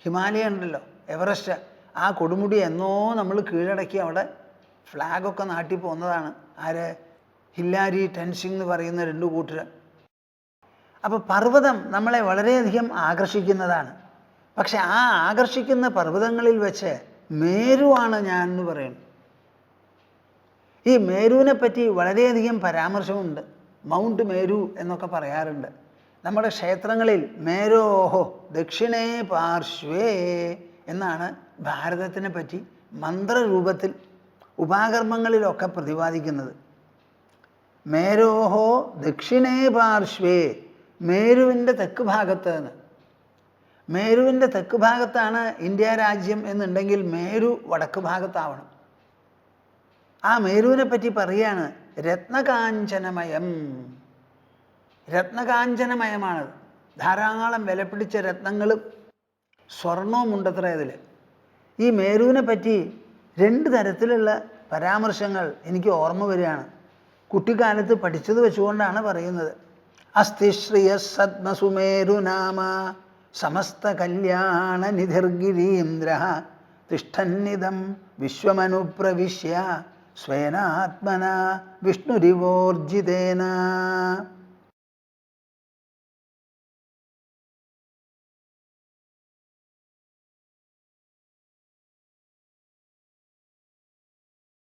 ഹിമാലയ ഉണ്ടല്ലോ, എവറസ്റ്റ്, ആ കൊടുമുടി എന്നോ നമ്മൾ കീഴടക്കി അവിടെ ഫ്ലാഗൊക്കെ നാട്ടി പോകുന്നതാണ്. ആര്? ഹില്ലാരി, ടെൻസിംഗ് എന്ന് പറയുന്ന രണ്ട് കൂട്ടർ. അപ്പോൾ പർവ്വതം നമ്മളെ വളരെയധികം ആകർഷിക്കുന്നതാണ്. പക്ഷെ ആ ആകർഷിക്കുന്ന പർവ്വതങ്ങളിൽ വെച്ച് മേരുവാണ് ഞാൻ എന്ന് പറയുന്നു. ഈ മേരുവിനെ പറ്റി വളരെയധികം പരാമർശമുണ്ട്. മൗണ്ട് മേരു എന്നൊക്കെ പറയാറുണ്ട്. നമ്മുടെ ക്ഷേത്രങ്ങളിൽ മേരോഹോ ദക്ഷിണേ പാർശ്വേ എന്നാണ് ഭാരതത്തിനെ പറ്റി മന്ത്രരൂപത്തിൽ ഉപാകർമ്മങ്ങളിലൊക്കെ പ്രതിപാദിക്കുന്നത്. മേരോഹോ ദക്ഷിണേ പാർശ്വേ, മേരുവിൻ്റെ തെക്ക് ഭാഗത്ത് നിന്ന്. മേരുവിൻ്റെ തെക്ക് ഭാഗത്താണ് ഇന്ത്യ രാജ്യം എന്നുണ്ടെങ്കിൽ മേരു വടക്ക് ഭാഗത്താവണം. ആ മേരുവിനെ പറ്റി പറയാണ് രത്നകാഞ്ചനമയം. രത്നകാഞ്ചനമയമാണത്. ധാരാളം വിലപിടിച്ച രത്നങ്ങളും സ്വർണവും ഉണ്ടത്ര ഇതിൽ. ഈ മേരുവിനെ പറ്റി രണ്ട് തരത്തിലുള്ള പരാമർശങ്ങൾ എനിക്ക് ഓർമ്മ വരികയാണ്. കുട്ടിക്കാലത്ത് പഠിച്ചത് വെച്ചുകൊണ്ടാണ് പറയുന്നത്. അസ്തി ശ്രിയ സദ്മസുമേരുനാമ സമസ്ത കല്യാണ നിധിർഗിരീന്ദ്ര തിഷ്ഠന്നിദം വിശ്വമനുപ്രവിശ്യ സ്വേനാത്മന വിഷ്ണുരിവോർജിതേന.